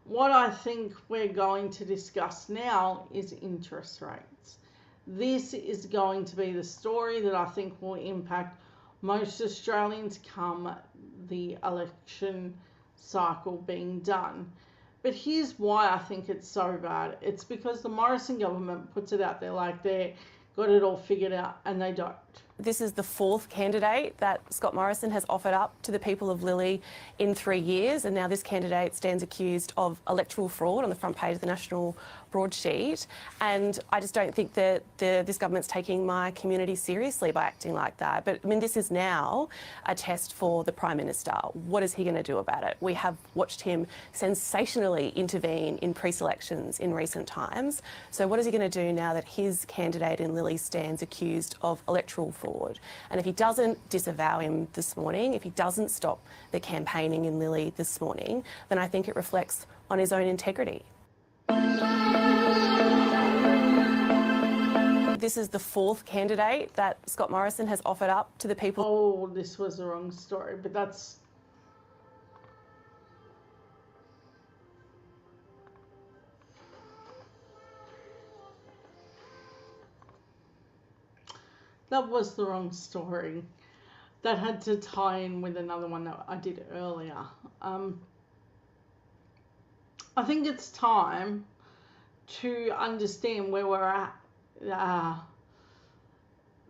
what I think we're going to discuss now is interest rates. This is going to be the story that I think will impact most Australians come the election cycle being done. But here's why I think it's so bad. It's because the Morrison government puts it out there like they got it all figured out, and they don't. This is the fourth candidate that Scott Morrison has offered up to the people of Lilly in 3 years, and now this candidate stands accused of electoral fraud on the front page of the national broadsheet. And I just don't think that this government's taking my community seriously by acting like that. But I mean, this is now a test for the Prime Minister. What is he going to do about it? We have watched him sensationally intervene in pre-selections in recent times. So what is he going to do now that his candidate in Lilly stands accused of electoral fraud? And if he doesn't disavow him this morning, if he doesn't stop the campaigning in Lilly this morning, then I think it reflects on his own integrity. This is the fourth candidate that Scott Morrison has offered up to the people. Oh, this was the wrong story, but that's... That was the wrong story. That had to tie in with another one that I did earlier. I think it's time to understand where we're at.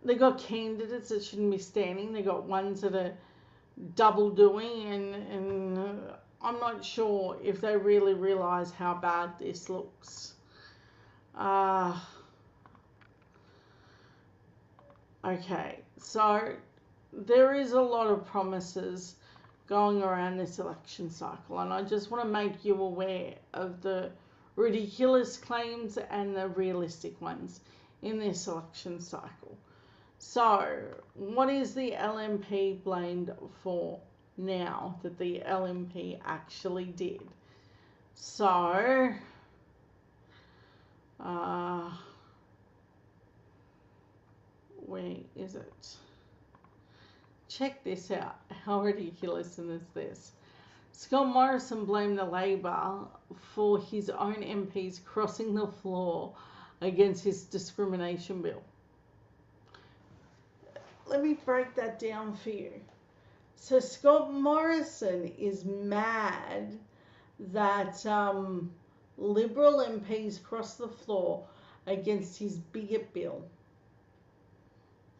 They got candidates that shouldn't be standing. They got ones that are double doing, and I'm not sure if they really realise how bad this looks. Okay, so there is a lot of promises going around this election cycle, and I just want to make you aware of the ridiculous claims and the realistic ones in this election cycle. So, what is the LNP blamed for now that the LNP actually did? So, where is it? Check this out. How ridiculous is this? Scott Morrison blamed the Labor for his own MPs crossing the floor against his discrimination bill. Let me break that down for you. So Scott Morrison is mad that Liberal MPs crossed the floor against his bigot bill.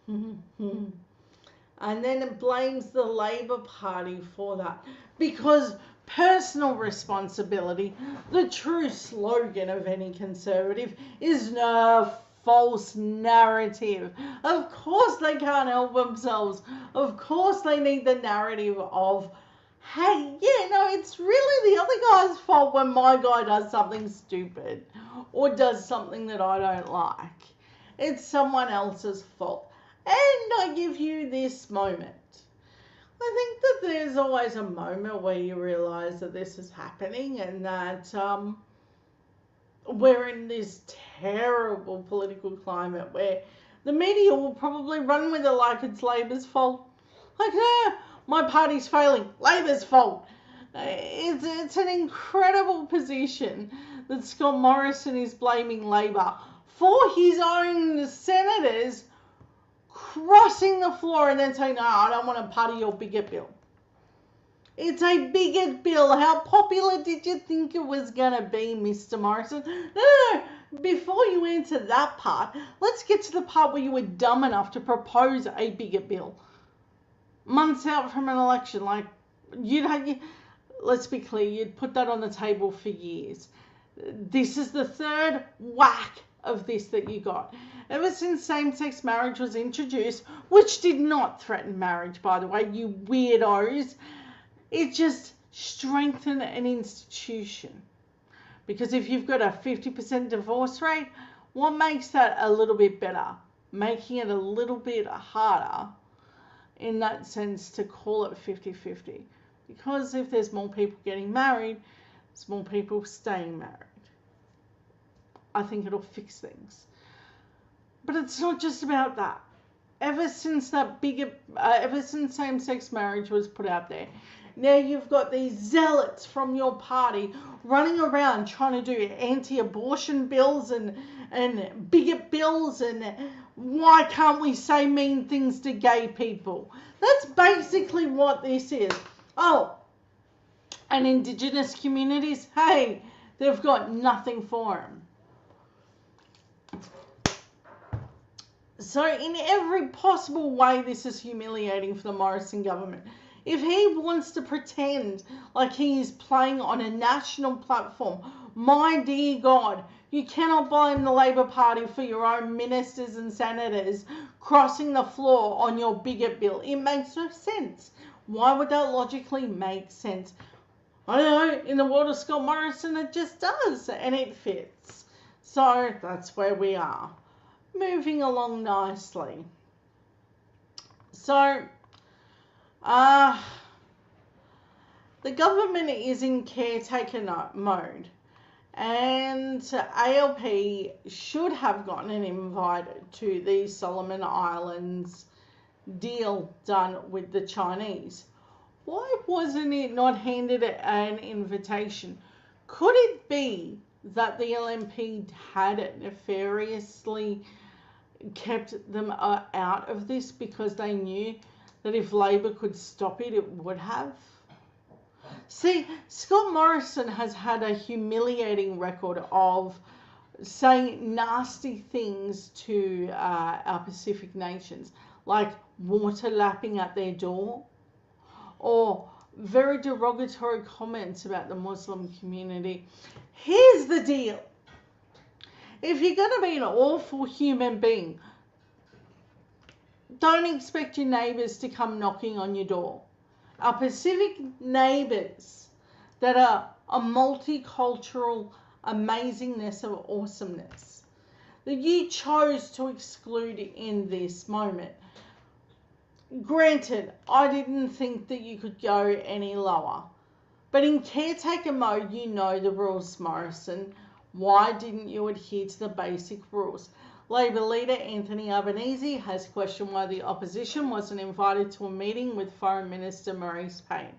And then it blames the Labor Party for that. Because personal responsibility, the true slogan of any Conservative, is no false narrative. Of course they can't help themselves. Of course they need the narrative of, hey, yeah, no, it's really the other guy's fault when my guy does something stupid or does something that I don't like. It's someone else's fault. And I give you this moment. I think that there's always a moment where you realise that this is happening and that we're in this terrible political climate where the media will probably run with it like it's Labor's fault. Like, no, my party's failing, Labor's fault. It's an incredible position that Scott Morrison is blaming Labor for his own senators crossing the floor and then saying, no, I don't want to party your bigot bill. It's a bigot bill. How popular did you think it was going to be, Mr. Morrison? No. Before you answer that part, let's get to the part where you were dumb enough to propose a bigot bill. Months out from an election, like, let's be clear, you'd put that on the table for years. This is the third whack of this that you got. Ever since same-sex marriage was introduced, which did not threaten marriage, by the way, you weirdos, it just strengthened an institution. Because if you've got a 50% divorce rate, what makes that a little bit better? Making it a little bit harder in that sense to call it 50-50. Because if there's more people getting married, there's more people staying married. I think it'll fix things. But it's not just about that. Ever since same-sex marriage was put out there, now you've got these zealots from your party running around trying to do anti-abortion bills and bigot bills and why can't we say mean things to gay people? That's basically what this is. Oh, and Indigenous communities, hey, they've got nothing for them. So in every possible way, this is humiliating for the Morrison government. If he wants to pretend like he is playing on a national platform, my dear God, you cannot blame the Labor Party for your own ministers and senators crossing the floor on your bigot bill. It makes no sense. Why would that logically make sense? I don't know, in the world of Scott Morrison, it just does, and it fits. So that's where we are. Moving along nicely. So, the government is in caretaker mode, and ALP should have gotten invited to the Solomon Islands deal done with the Chinese. Why wasn't it not handed an invitation? Could it be that the LNP had nefariously kept them out of this because they knew that if Labor could stop it, it would have? See, Scott Morrison has had a humiliating record of saying nasty things to our Pacific nations, like water lapping at their door, or very derogatory comments about the Muslim community. Here's the deal. If you're going to be an awful human being, don't expect your neighbours to come knocking on your door. Our Pacific neighbours that are a multicultural amazingness of awesomeness that you chose to exclude in this moment. Granted, I didn't think that you could go any lower. But in caretaker mode, you know the rules, Morrison. Why didn't you adhere to the basic rules? Labor leader Anthony Albanese has questioned why the opposition wasn't invited to a meeting with Foreign Minister Marise Payne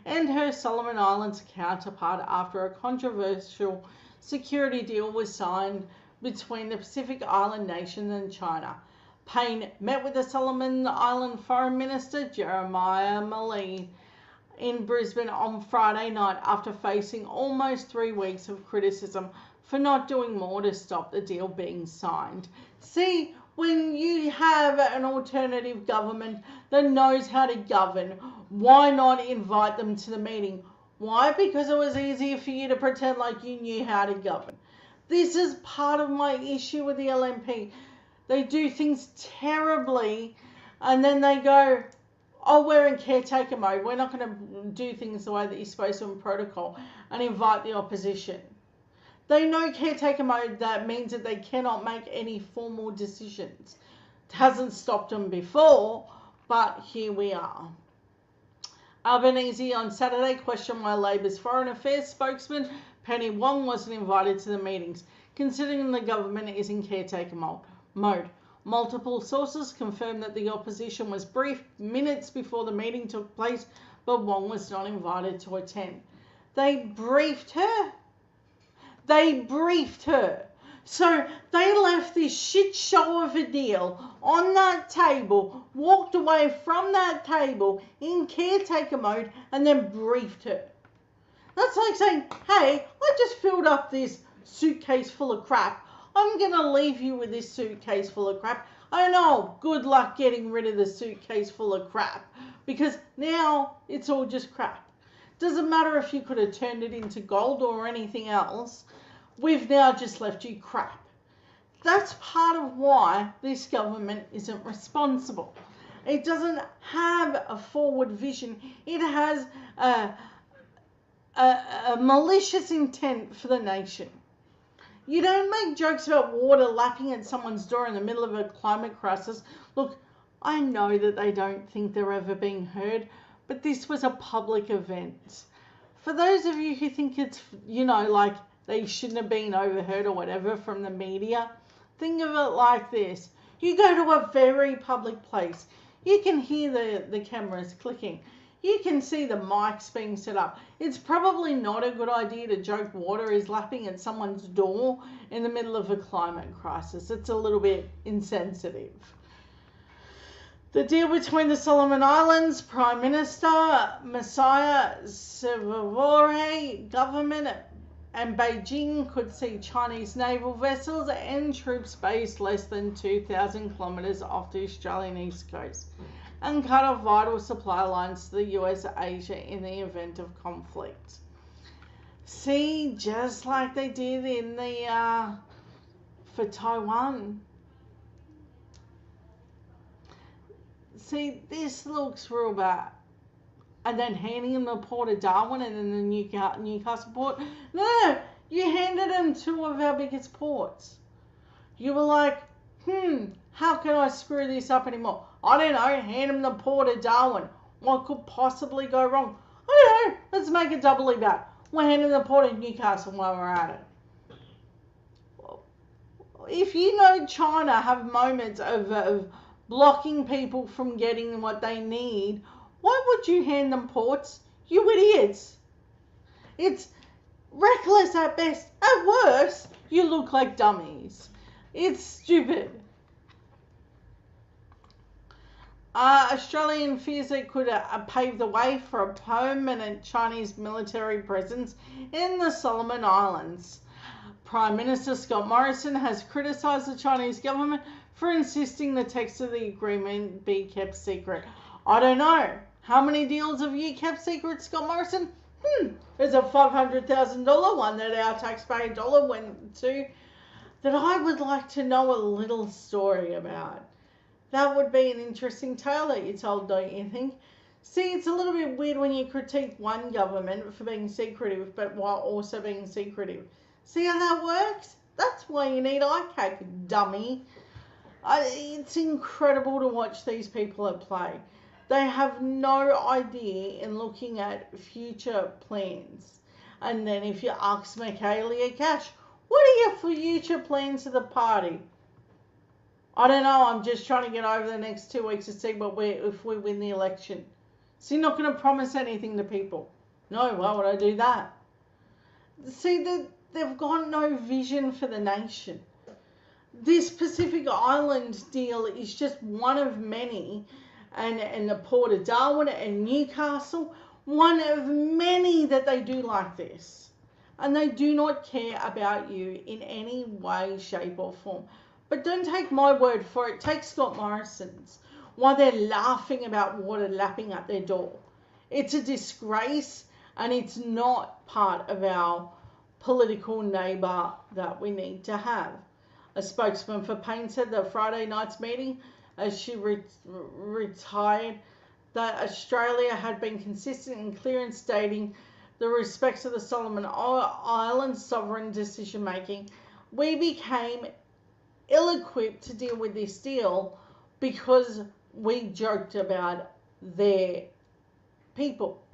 and her Solomon Islands counterpart after a controversial security deal was signed between the Pacific Island nations and China. Payne met with the Solomon Island Foreign Minister Jeremiah Mallee in Brisbane on Friday night after facing almost 3 weeks of criticism for not doing more to stop the deal being signed. See, when you have an alternative government that knows how to govern, why not invite them to the meeting? Why? Because it was easier for you to pretend like you knew how to govern. This is part of my issue with the LNP. They do things terribly and then they go, oh, we're in caretaker mode. We're not going to do things the way that you're supposed to in protocol and invite the opposition. They know caretaker mode, that means that they cannot make any formal decisions. It hasn't stopped them before, but here we are. Albanese on Saturday questioned why Labor's Foreign Affairs spokesman Penny Wong wasn't invited to the meetings, considering the government is in caretaker mode. Multiple sources confirmed that the opposition was briefed minutes before the meeting took place, but Wong was not invited to attend. They briefed her. So they left this shit show of a deal on that table, walked away from that table in caretaker mode, and then briefed her. That's like saying, hey, I just filled up this suitcase full of crap. I'm going to leave you with this suitcase full of crap. I know, good luck getting rid of the suitcase full of crap, because now it's all just crap. Doesn't matter if you could have turned it into gold or anything else. We've now just left you crap. That's part of why this government isn't responsible. It doesn't have a forward vision. It has a malicious intent for the nation. You don't make jokes about water lapping at someone's door in the middle of a climate crisis. Look, I know that they don't think they're ever being heard, but this was a public event. For those of you who think it's, like they shouldn't have been overheard or whatever from the media, think of it like this. You go to a very public place. You can hear the cameras clicking. You can see the mics being set up. It's probably not a good idea to joke water is lapping at someone's door in the middle of a climate crisis. It's a little bit insensitive. The deal between the Solomon Islands Prime Minister Messiah Sevore government and Beijing could see Chinese naval vessels and troops based less than 2,000 kilometres off the Australian east coast and cut off vital supply lines to the US Asia in the event of conflict. See, just like they did in the for Taiwan. See, this looks real bad. And then handing them the Port of Darwin and then the Newcastle port. No, you handed them two of our biggest ports. You were like, how can I screw this up anymore? I don't know, hand them the Port of Darwin. What could possibly go wrong? I don't know, let's make it doubly bad. We'll hand them the Port of Newcastle while we're at it. If you know China have moments of blocking people from getting what they need, why would you hand them ports? You idiots. It's reckless at best. At worst, you look like dummies. It's stupid. Australian fears it could pave the way for a permanent Chinese military presence in the Solomon Islands. Prime Minister Scott Morrison has criticised the Chinese government for insisting the text of the agreement be kept secret. I don't know. How many deals have you kept secret, Scott Morrison? There's a $500,000 one that our taxpayer dollar went to that I would like to know a little story about. That would be an interesting tale that you told, don't you think? See, it's a little bit weird when you critique one government for being secretive, but while also being secretive. See how that works? That's why you need ICAC, dummy. It's incredible to watch these people at play. They have no idea in looking at future plans. And then if you ask Michaelia Cash, what are your future plans of the party? I don't know, I'm just trying to get over the next 2 weeks to see if we win the election. So you're not going to promise anything to people. No, why would I do that? See, they've got no vision for the nation. This Pacific Island deal is just one of many, and the Port of Darwin and Newcastle, one of many that they do like this. And they do not care about you in any way, shape or form. But don't take my word for it. Take Scott Morrison's. While they're laughing about water lapping at their door. It's a disgrace, and it's not part of our political neighbour that we need to have. A spokesman for Payne said that Friday night's meeting, as she retired, that Australia had been consistent and clear in stating the respect to the Solomon Islands sovereign decision making. We became ill-equipped to deal with this deal because we joked about their people.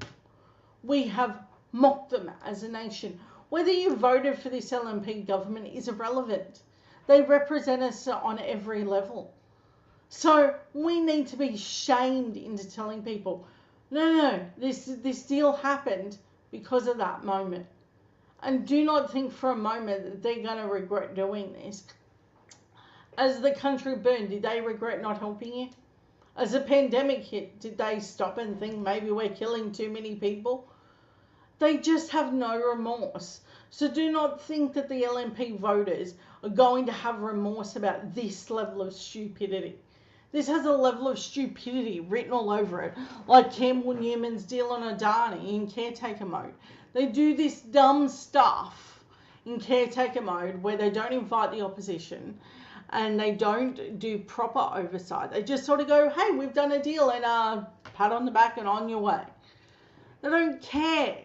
We have mocked them as a nation. Whether you voted for this LNP government is irrelevant. They represent us on every level. So we need to be shamed into telling people, no, this deal happened because of that moment. And do not think for a moment that they're going to regret doing this. As the country burned, did they regret not helping you? As the pandemic hit, did they stop and think maybe we're killing too many people? They just have no remorse. So do not think that the LNP voters are going to have remorse about this level of stupidity. This has a level of stupidity written all over it, like Campbell Newman's deal on Adani in caretaker mode. They do this dumb stuff in caretaker mode where they don't invite the opposition and they don't do proper oversight. They just sort of go, hey, we've done a deal, and pat on the back and on your way. They don't care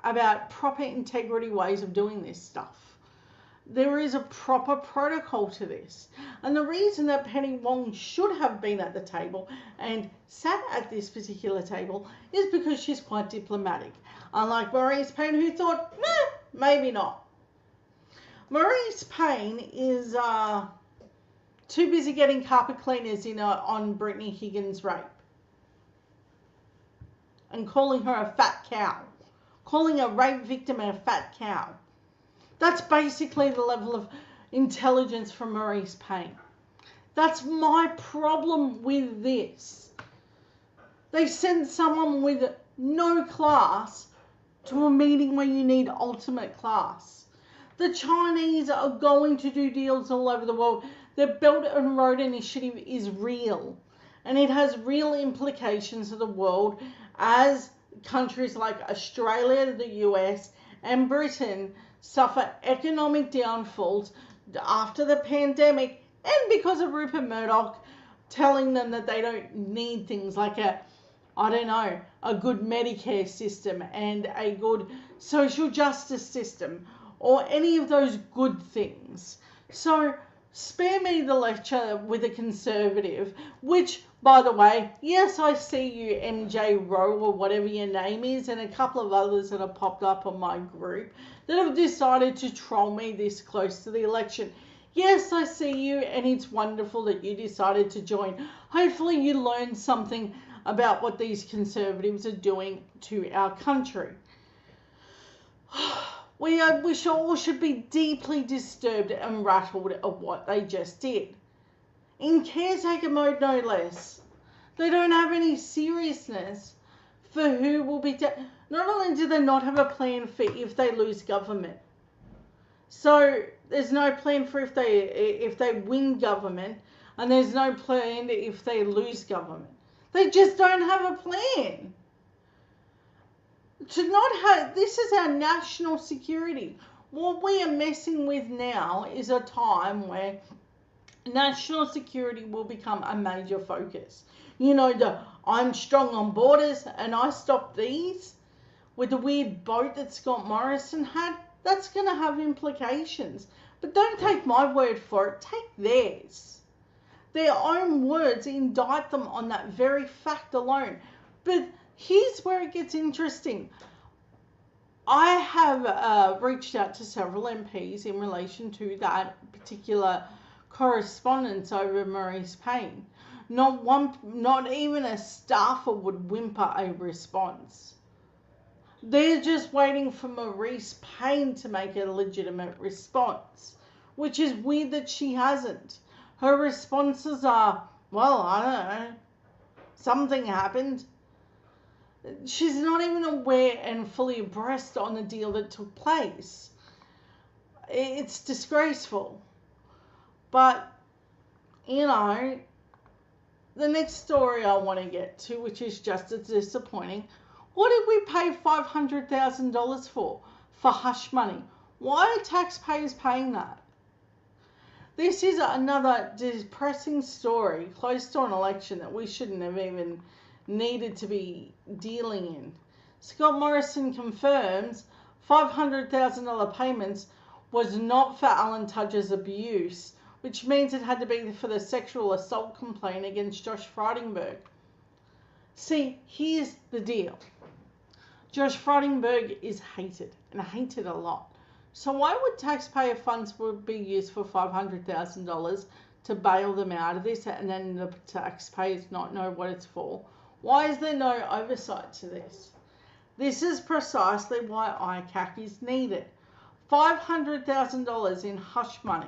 about proper integrity ways of doing this stuff. There is a proper protocol to this. And the reason that Penny Wong should have been at the table and sat at this particular table is because she's quite diplomatic. Unlike Maurice Payne, who thought, maybe not. Maurice Payne is too busy getting carpet cleaners on Brittany Higgins' rape. And calling her a fat cow. Calling a rape victim a fat cow. That's basically the level of intelligence from Maurice Payne. That's my problem with this. They send someone with no class to a meeting where you need ultimate class. The Chinese are going to do deals all over the world. The Belt and Road Initiative is real. And it has real implications for the world as countries like Australia, the US, and Britain suffer economic downfalls after the pandemic and because of Rupert Murdoch telling them that they don't need things like a good Medicare system and a good social justice system or any of those good things. So spare me the lecture with a Conservative, which, by the way, yes, I see you, MJ Rowe, or whatever your name is, and a couple of others that have popped up on my group that have decided to troll me this close to the election. Yes, I see you, and it's wonderful that you decided to join. Hopefully you learned something about what these Conservatives are doing to our country. We all should be deeply disturbed and rattled at what they just did. In caretaker mode, no less. They don't have any seriousness for who will be... Not only do they not have a plan for if they lose government. So there's no plan for if they win government, and there's no plan if they lose government. They just don't have a plan. This is our national security. What we are messing with now is a time where national security will become a major focus. I'm strong on borders and I stop these with the weird boat that Scott Morrison had. That's going to have implications. But don't take my word for it. Take theirs. Their own words indict them on that very fact alone. But here's where it gets interesting. I have reached out to several MPs in relation to that particular correspondence over Marie's pain. Not even a staffer would whimper a response. They're just waiting for Marie's pain to make a legitimate response, which is weird that she hasn't. Her responses are, well, I don't know, something happened. She's not even aware and fully abreast on the deal that took place. It's disgraceful. But, you know, the next story I want to get to, which is just as disappointing, what did we pay $500,000 for? For hush money. Why are taxpayers paying that? This is another depressing story close to an election that we shouldn't have even needed to be dealing in. Scott Morrison confirms $500,000 payments was not for Alan Tudge's abuse, which means it had to be for the sexual assault complaint against Josh Frydenberg. See, here's the deal. Josh Frydenberg is hated, and hated a lot. So why would taxpayer funds be used for $500,000 to bail them out of this and then the taxpayers not know what it's for? Why is there no oversight to this? This is precisely why ICAC is needed. $500,000 in hush money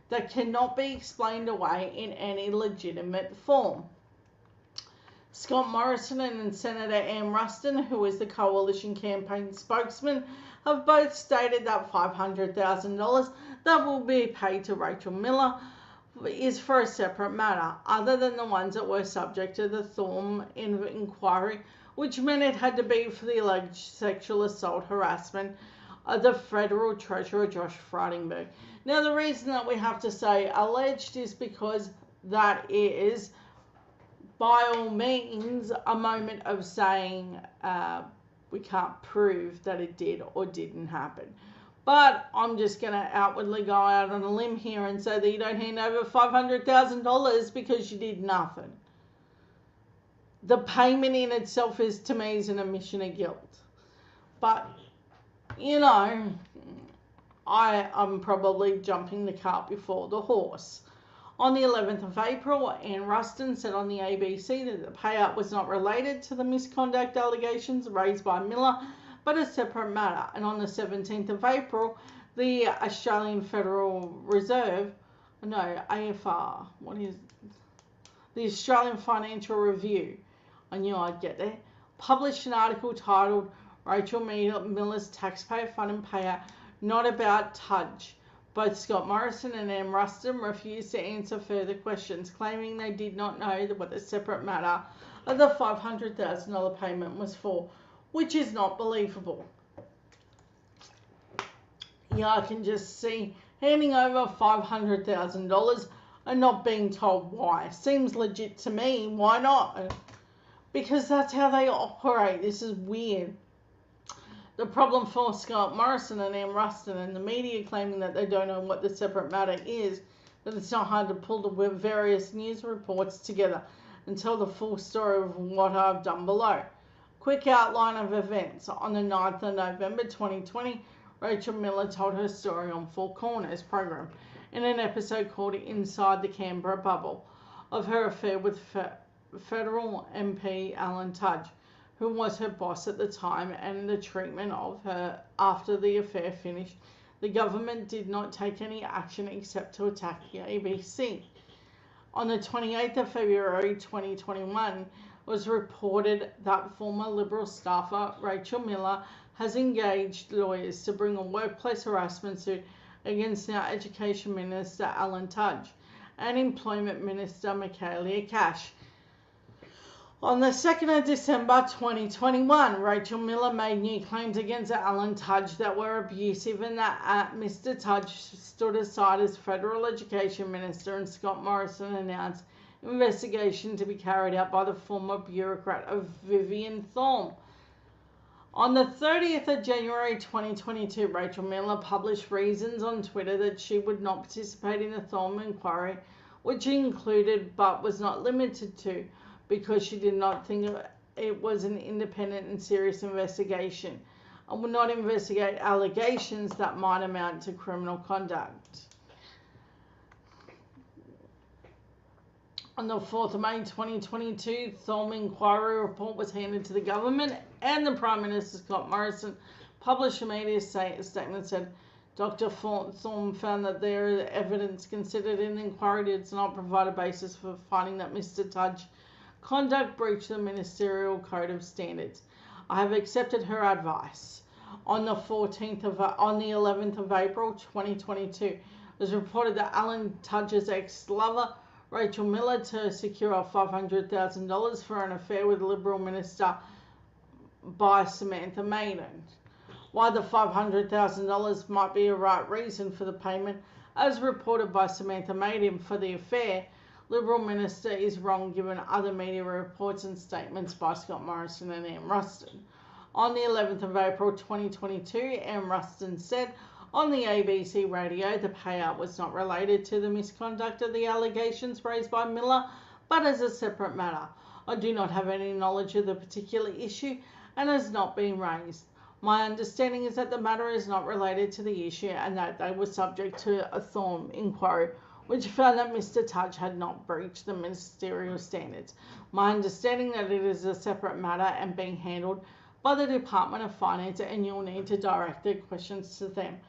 that cannot be explained away in any legitimate form. Scott Morrison and Senator Ann Ruston, who is the coalition campaign spokesman, have both stated that $500,000 that will be paid to Rachel Miller is for a separate matter, other than the ones that were subject to the Thorne inquiry, which meant it had to be for the alleged sexual assault harassment of the Federal Treasurer Josh Frydenberg. Now, the reason that we have to say alleged is because that is, by all means, a moment of saying we can't prove that it did or didn't happen. But I'm just going to outwardly go out on a limb here and say that you don't hand over $500,000 because you did nothing. The payment in itself is, to me, is an admission of guilt. But, you know, I'm probably jumping the cart before the horse. On the 11th of April, Ann Ruston said on the ABC that the payout was not related to the misconduct allegations raised by Miller, but a separate matter. And on the 17th of April, the Australian Federal Reserve, no, AFR, what is the Australian Financial Review, I knew I'd get there, published an article titled Rachel Miller's Taxpayer Fund and Payout, Not About Tudge. Both Scott Morrison and Ann Ruston refused to answer further questions, claiming they did not know what the separate matter of the $500,000 payment was for, which is not believable. Yeah, I can just see handing over $500,000 and not being told why. Seems legit to me. Why not? Because that's how they operate. This is weird. The problem for Scott Morrison and Ann Ruston and the media claiming that they don't know what the separate matter is, that it's not hard to pull the various news reports together and tell the full story of what I've done below. Quick outline of events. On the 9th of November 2020, Rachel Miller told her story on Four Corners program in an episode called Inside the Canberra Bubble of her affair with federal MP Alan Tudge, who was her boss at the time, and the treatment of her after the affair finished. The government did not take any action except to attack the ABC. On the 28th of February 2021, it was reported that former Liberal staffer Rachel Miller has engaged lawyers to bring a workplace harassment suit against now Education Minister Alan Tudge and Employment Minister Michaelia Cash. On the 2nd of December 2021, Rachel Miller made new claims against Alan Tudge that were abusive and that Mr. Tudge stood aside as Federal Education Minister, and Scott Morrison announced investigation to be carried out by the former bureaucrat of Vivian Thorne. On the 30th of January 2022, Rachel Miller published reasons on Twitter that she would not participate in the Thorne inquiry, which included but was not limited to, because she did not think it was an independent and serious investigation and would not investigate allegations that might amount to criminal conduct. On the 4th of May 2022, Thorm inquiry report was handed to the government, and the Prime Minister, Scott Morrison, published a media statement that said, Dr. Thorm found that there evidence considered in the inquiry does not provide a basis for finding that Mr. Tudge's conduct breached the Ministerial Code of Standards. I have accepted her advice. On the 11th of April 2022, it was reported that Alan Tudge's ex-lover, Rachel Miller, to secure $500,000 for an affair with Liberal Minister by Samantha Maiden. While the $500,000 might be a right reason for the payment, as reported by Samantha Maiden for the affair, Liberal Minister is wrong given other media reports and statements by Scott Morrison and Anne Ruston. On the 11th of April 2022, Anne Ruston said on the ABC radio the payout was not related to the misconduct of the allegations raised by Miller, but as a separate matter. I do not have any knowledge of the particular issue and has not been raised. My understanding is that the matter is not related to the issue and that they were subject to a Thorm inquiry, which found that Mr. Tudge had not breached the ministerial standards. My understanding that it is a separate matter and being handled by the Department of Finance, and you'll need to direct the questions to them.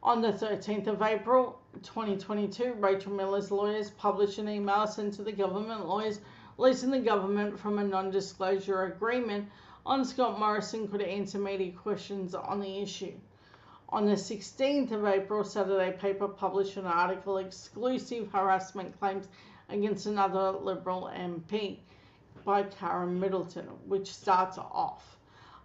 On the 13th of April 2022, Rachel Miller's lawyers published an email sent to the government lawyers releasing the government from a non-disclosure agreement on Scott Morrison could answer media questions on the issue. On the 16th of April, Saturday paper published an article, Exclusive Harassment Claims Against Another Liberal MP by Karen Middleton, which starts off.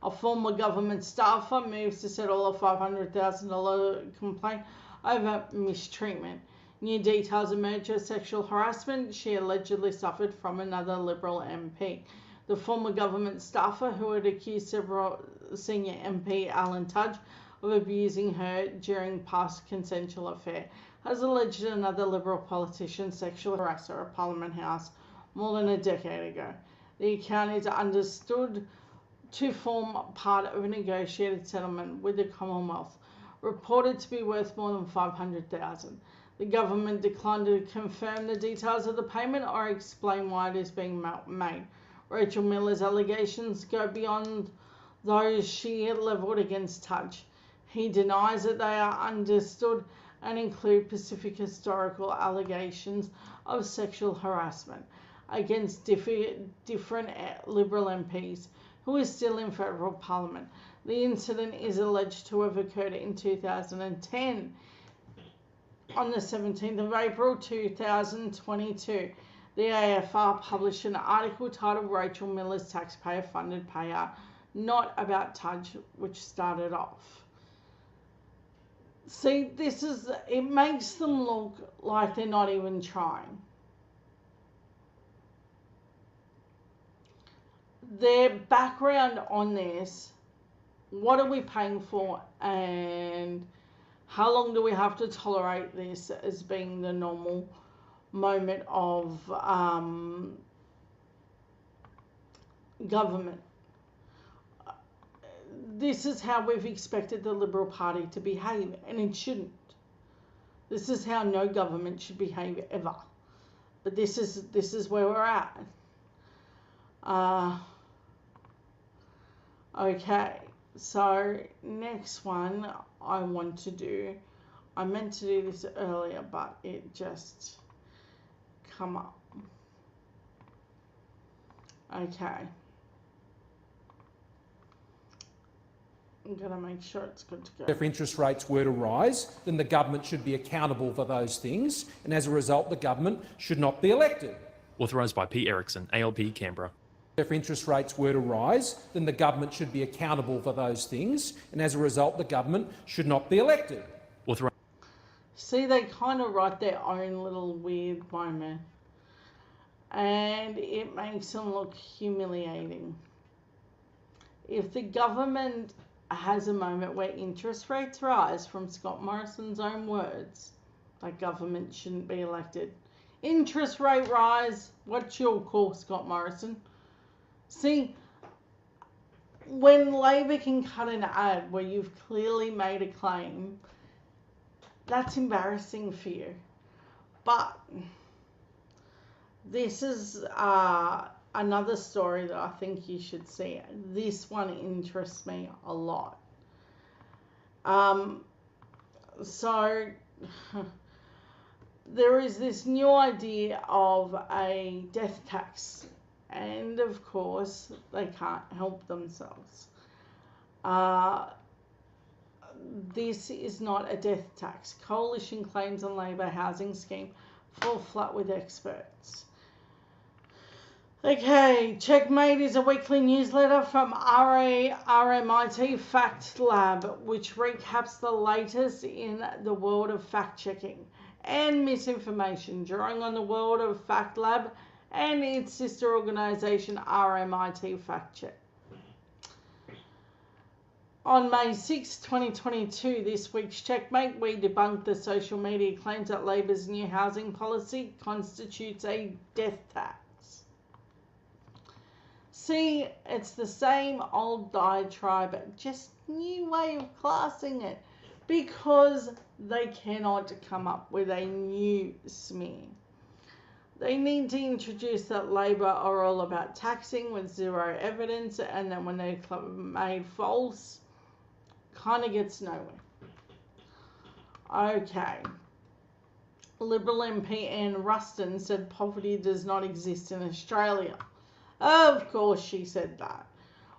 A former government staffer moves to settle a $500,000 complaint over mistreatment. New details emerge of sexual harassment she allegedly suffered from another Liberal MP. The former government staffer, who had accused several senior MP Alan Tudge of abusing her during past consensual affair, has alleged another Liberal politician sexually harassed her at Parliament House more than a decade ago. The account is understood to form part of a negotiated settlement with the Commonwealth, reported to be worth more than $500,000. The government declined to confirm the details of the payment or explain why it is being made. Rachel Miller's allegations go beyond those she levelled against Tudge. He denies that they are understood and include specific historical allegations of sexual harassment against different Liberal MPs who is still in federal parliament. The incident is alleged to have occurred in 2010. On the 17th of April 2022, the AFR published an article titled Rachel Miller's Taxpayer-Funded Payout, not about Tudge, which started off. See, it makes them look like they're not even trying. Their background on this, what are we paying for, and how long do we have to tolerate this as being the normal moment of government? This is how we've expected the Liberal Party to behave, and it shouldn't. This is how no government should behave ever. But this is where we're at. Okay, so next one I want to do, I meant to do this earlier, but it just come up. Okay. I'm going to make sure it's good to go. If interest rates were to rise, then the government should be accountable for those things, and as a result, the government should not be elected. Authorised by P. Erickson, ALP, Canberra. If interest rates were to rise, then the government should be accountable for those things, and as a result, the government should not be elected. See, they kind of write their own little weird moment, and it makes them look humiliating. If the government has a moment where interest rates rise, from Scott Morrison's own words, that government shouldn't be elected. Interest rate rise, what's your call, Scott Morrison? See, when Labor can cut an ad where you've clearly made a claim, that's embarrassing for you. But This is another story that I think you should see. This one interests me a lot. So there is this new idea of a death tax, and of course they can't help themselves. This is not a death tax. Coalition claims on Labor housing scheme fall flat with experts. Okay, Checkmate is a weekly newsletter from RMIT Fact Lab, which recaps the latest in the world of fact-checking and misinformation, drawing on the world of Fact Lab and its sister organisation RMIT Fact Check. On May 6, 2022, this week's Checkmate, we debunked the social media claims that Labor's new housing policy constitutes a death tax. See, it's the same old diatribe, just new way of classing it, because they cannot come up with a new smear. They need to introduce that Labor are all about taxing with zero evidence, and then when they're made false, kind of gets nowhere. Okay. Liberal MP Anne Ruston said poverty does not exist in Australia. Of course she said that.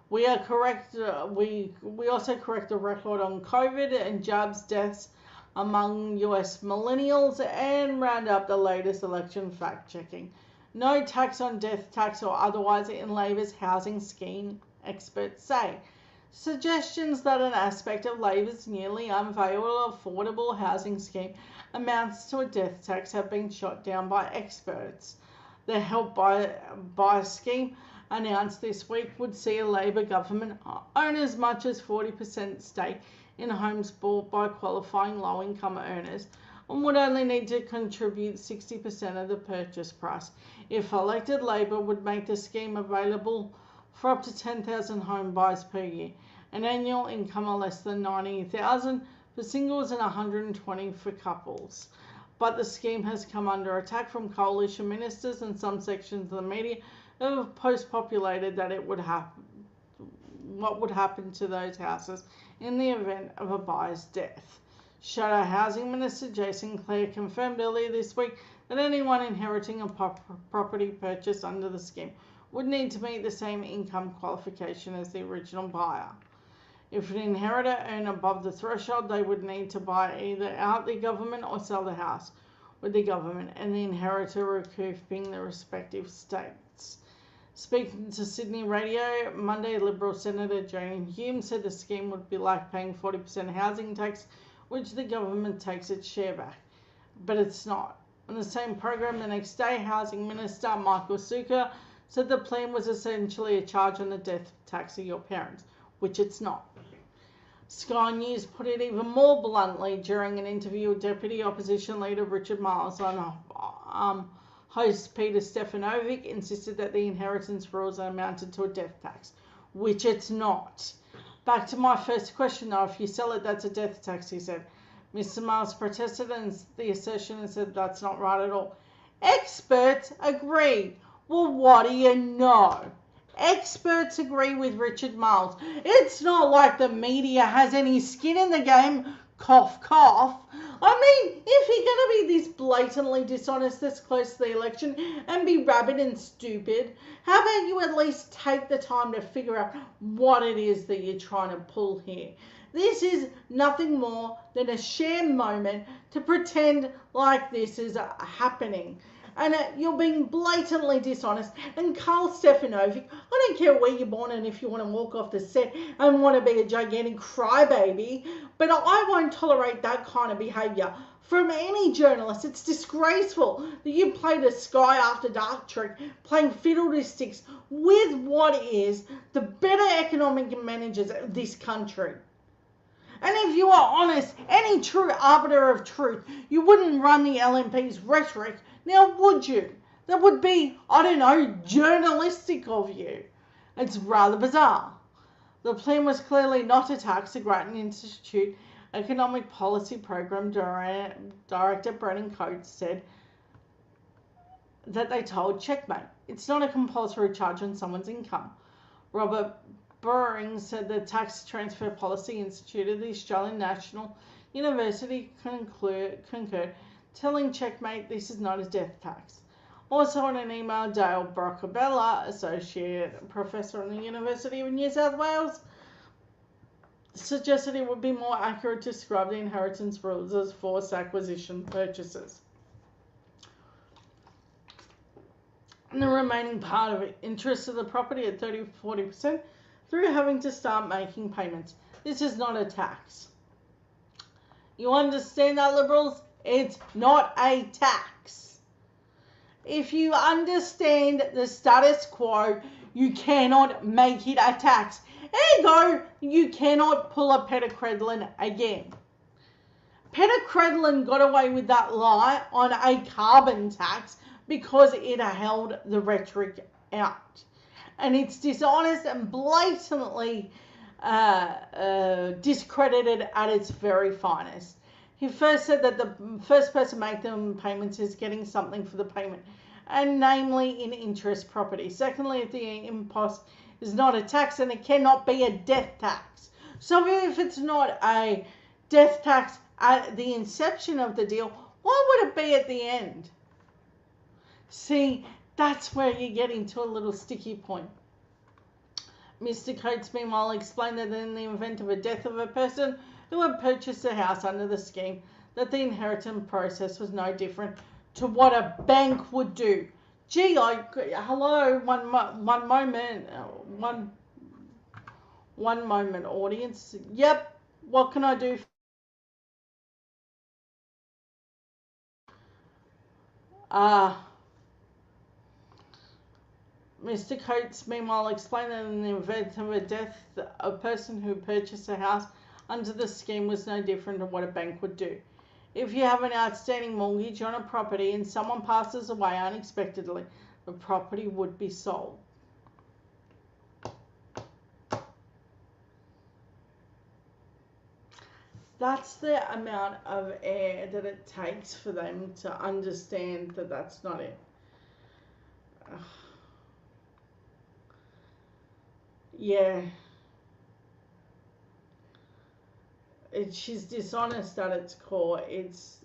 We are correct. We also correct the record on COVID and jobs deaths among US millennials and round up the latest election fact checking. No tax on death tax or otherwise in Labor's housing scheme, experts say. Suggestions that an aspect of Labor's newly unveiled affordable housing scheme amounts to a death tax have been shot down by experts. The Help by scheme announced this week would see a Labor government own as much as 40% stake in homes bought by qualifying low-income earners and would only need to contribute 60% of the purchase price. If elected, Labor would make the scheme available for up to 10,000 home buyers per year, an annual income of less than $90,000 for singles and $120,000 for couples. But the scheme has come under attack from coalition ministers and some sections of the media who have post-populated that it would happen. What would happen to those houses in the event of a buyer's death? Shadow Housing Minister Jason Clare confirmed earlier this week that anyone inheriting a property purchase under the scheme would need to meet the same income qualification as the original buyer. If an inheritor earned above the threshold, they would need to buy either out the government or sell the house with the government and the inheritor recouping the respective states. Speaking to Sydney Radio Monday, Liberal Senator Jane Hume said the scheme would be like paying 40% housing tax, which the government takes its share back. But it's not. On the same program the next day, Housing Minister Michael Sukkar said the plan was essentially a charge on the death tax of your parents, which it's not. Sky News put it even more bluntly during an interview with Deputy Opposition Leader Richard Marles on host Peter Stefanovic insisted that the inheritance rules amounted to a death tax, which it's not. Back to my first question though, if you sell it, that's a death tax, he said. Mr. Marles protested the assertion and said that's not right at all. Experts agree. Well, what do you know? Experts agree with Richard Marles. It's not like the media has any skin in the game. Cough, cough. I mean, if you're going to be this blatantly dishonest this close to the election and be rabid and stupid, how about you at least take the time to figure out what it is that you're trying to pull here? This is nothing more than a sham moment to pretend like this is happening. And you're being blatantly dishonest. And Carl Stefanovic, I don't care where you're born and if you want to walk off the set and want to be a gigantic crybaby, but I won't tolerate that kind of behaviour from any journalist. It's disgraceful that you played a Sky After Dark trick, playing fiddle to sticks with what is the better economic managers of this country. And if you are honest, any true arbiter of truth, you wouldn't run the LNP's rhetoric. Now, would you? That would be, I don't know, journalistic of you. It's rather bizarre. The plan was clearly not a tax, the Grattan Institute Economic Policy Program Director Brennan Coates said. that they told Checkmate. It's not a compulsory charge on someone's income. Robert Burring said the Tax Transfer Policy Institute of the Australian National University concurred, telling Checkmate this is not a death tax. Also in an email, Dale Brockabella, Associate Professor at the University of New South Wales, suggested it would be more accurate to describe the inheritance rules as forced acquisition purchases. And the remaining part of it, interest of the property at 30-40% through having to start making payments. This is not a tax. You understand that, Liberals? It's not a tax. If you understand the status quo, you cannot make it a tax. Ergo, you cannot pull a Peter Credlin again. Peter Credlin got away with that lie on a carbon tax because it held the rhetoric out. And it's dishonest and blatantly discredited at its very finest. He first said that the first person making them payments is getting something for the payment, and namely in interest property. Secondly, if the impost is not a tax, and it cannot be a death tax. So if it's not a death tax at the inception of the deal, why would it be at the end? See, that's where you get into a little sticky point. Mr. Coates, meanwhile, explained that in the event of a death of a person who had purchased a house under the scheme, that the inheritance process was no different to what a bank would do. Gee, hello, one moment, audience. Yep, what can I do? Mr. Coates, meanwhile, explained that in the event of a death, a person who purchased a house under the scheme was no different to what a bank would do. If you have an outstanding mortgage on a property and someone passes away unexpectedly, the property would be sold. That's the amount of air that it takes for them to understand that that's not it. Yeah. She's dishonest at its core. It's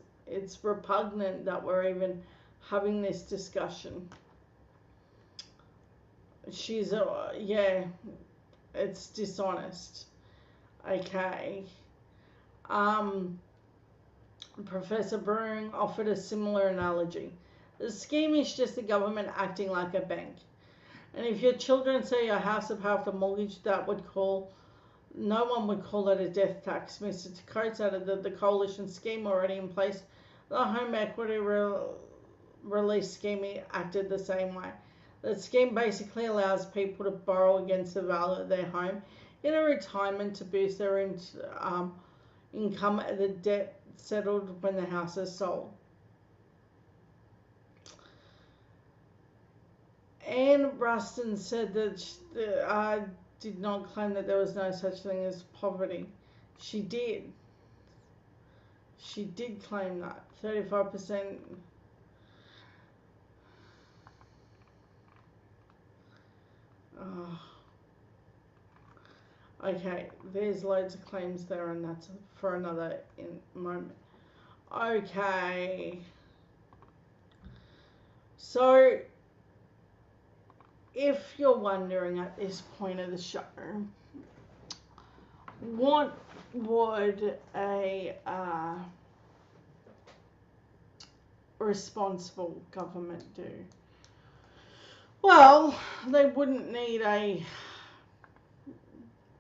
repugnant that we're even having this discussion. She's yeah, it's dishonest. Okay. Professor Brewing offered a similar analogy. The scheme is just the government acting like a bank. And if your children sell your house to pay off the mortgage, no one would call it a death tax. Mr. Coates added that the coalition scheme already in place, the home equity release scheme, acted the same way. The scheme basically allows people to borrow against the value of their home in a retirement to boost their income at the debt settled when the house is sold. Anne Ruston said that I did not claim that there was no such thing as poverty. She did. She did claim that. 35%. Oh. Okay, there's loads of claims there, and that's for another moment. Okay. So, if you're wondering at this point of the show, what would a responsible government do? Well, they wouldn't need a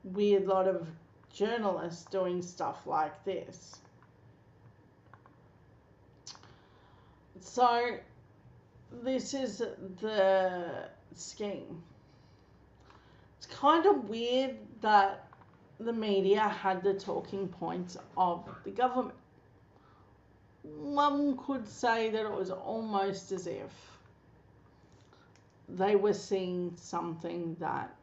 weird lot of journalists doing stuff like this. So, this is the scheme. It's kind of weird that the media had the talking points of the government. One could say that it was almost as if they were seeing something that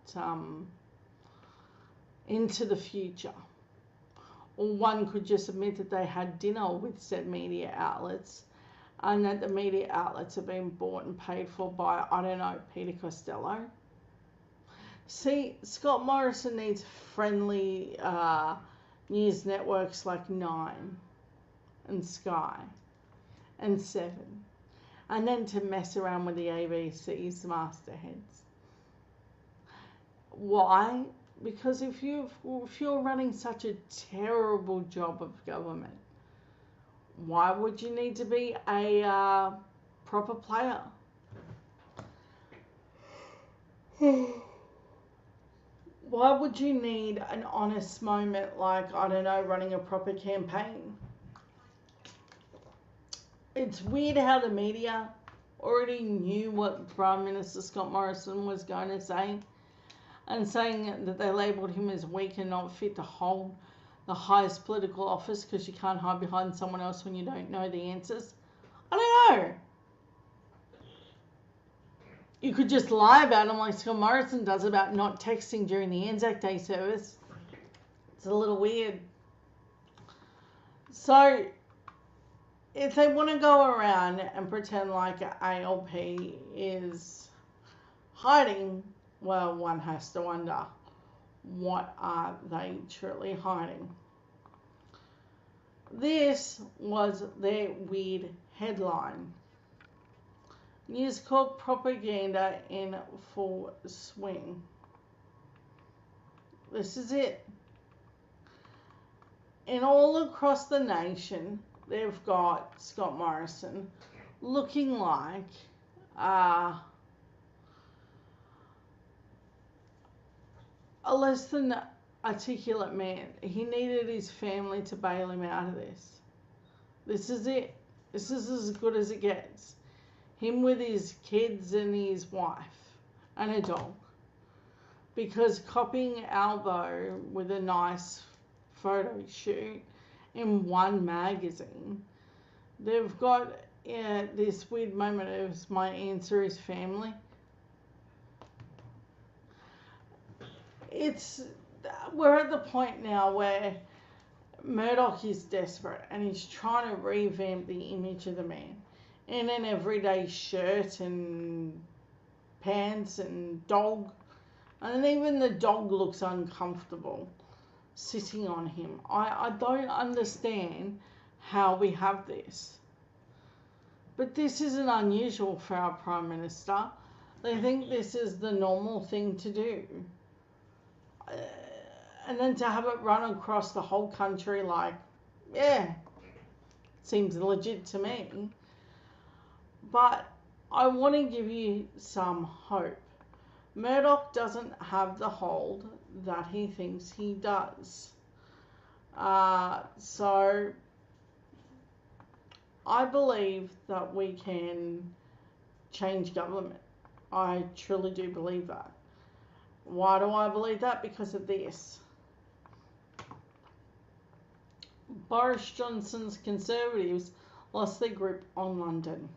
into the future. Or one could just admit that they had dinner with said media outlets and that the media outlets have been bought and paid for by, I don't know, Peter Costello. See, Scott Morrison needs friendly news networks like 9 and Sky and 7, and then to mess around with the ABC's mastheads. Why? Because if you're running such a terrible job of government, why would you need to be a proper player? Why would you need an honest moment like, I don't know, running a proper campaign? It's weird how the media already knew what Prime Minister Scott Morrison was going to say, and saying that they labelled him as weak and not fit to hold the highest political office because you can't hide behind someone else when you don't know the answers. I don't know. You could just lie about him like Scott Morrison does about not texting during the Anzac Day service. It's a little weird. So, if they want to go around and pretend like ALP is hiding, well, one has to wonder, what are they truly hiding? This was their weird headline. News Corp propaganda in full swing. This is it. And all across the nation, they've got Scott Morrison looking like a less than articulate man. He needed his family to bail him out of this. This is it. This is as good as it gets. Him with his kids and his wife and a dog. Because copying Albo with a nice photo shoot in one magazine, they've got this weird moment of my answer is family. We're at the point now where Murdoch is desperate and he's trying to revamp the image of the man in an everyday shirt and pants and dog, and even the dog looks uncomfortable sitting on him. I don't understand how we have this, but this isn't unusual for our Prime Minister. They think this is the normal thing to do. And then to have it run across the whole country like, yeah, seems legit to me. But I want to give you some hope. Murdoch doesn't have the hold that he thinks he does. So I believe that we can change government. I truly do believe that. Why do I believe that? Because of this. Boris Johnson's Conservatives lost their grip on London.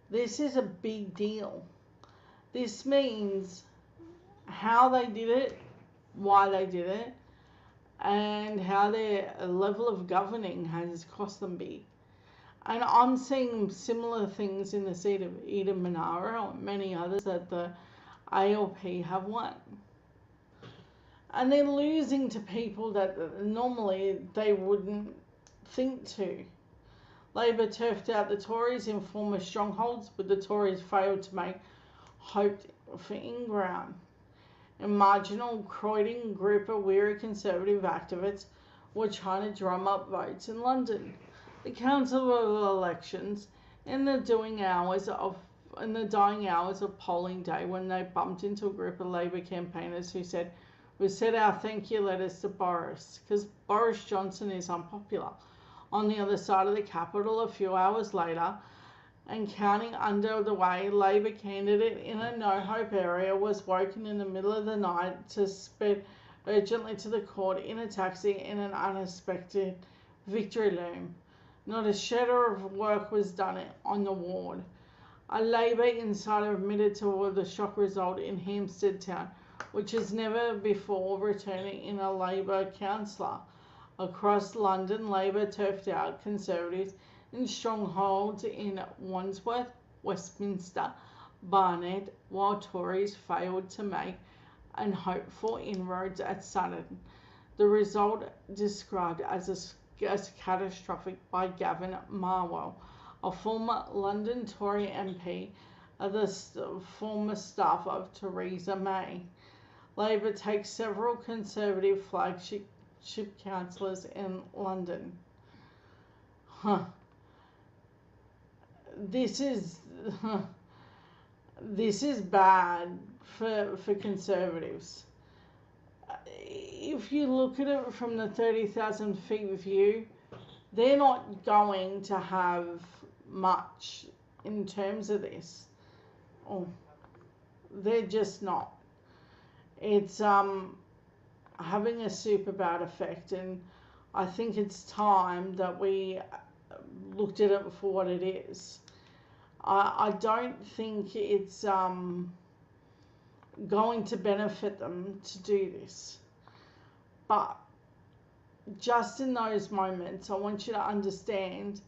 This is a big deal. This means how they did it, why they did it, and how their level of governing has cost them big. And I'm seeing similar things in the seat of Eden Monaro and many others that the ALP have won. And they're losing to people that normally they wouldn't think to. Labor turfed out the Tories in former strongholds, but the Tories failed to make hope for in-ground. A marginal Croydon group of weary Conservative activists were trying to drum up votes in London. The Council of Elections, in the dying hours of polling day, when they bumped into a group of Labor campaigners who said, "We sent our thank you letters to Boris," because Boris Johnson is unpopular. On the other side of the capital, a few hours later, and counting under the way, Labor candidate in a no-hope area was woken in the middle of the night to sped urgently to the court in a taxi in an unexpected victory loom. Not a shredder of work was done on the ward. A Labor insider admitted to the shock result in Hampstead Town, which has never before returning in a Labor councillor. Across London, Labor turfed out Conservatives in strongholds in Wandsworth, Westminster, Barnet, while Tories failed to make and hope for inroads at Sutton. The result described as catastrophic by Gavin Marwell, a former London Tory MP, the former staff of Theresa May. Labor takes several Conservative flagship councillors in London. This is bad for Conservatives. If you look at it from the 30,000 feet view, they're not going to have much in terms of this. Oh, they're just not. It's having a super bad effect, and I think it's time that we looked at it for what it is. I don't think it's going to benefit them to do this. But just in those moments, I want you to understand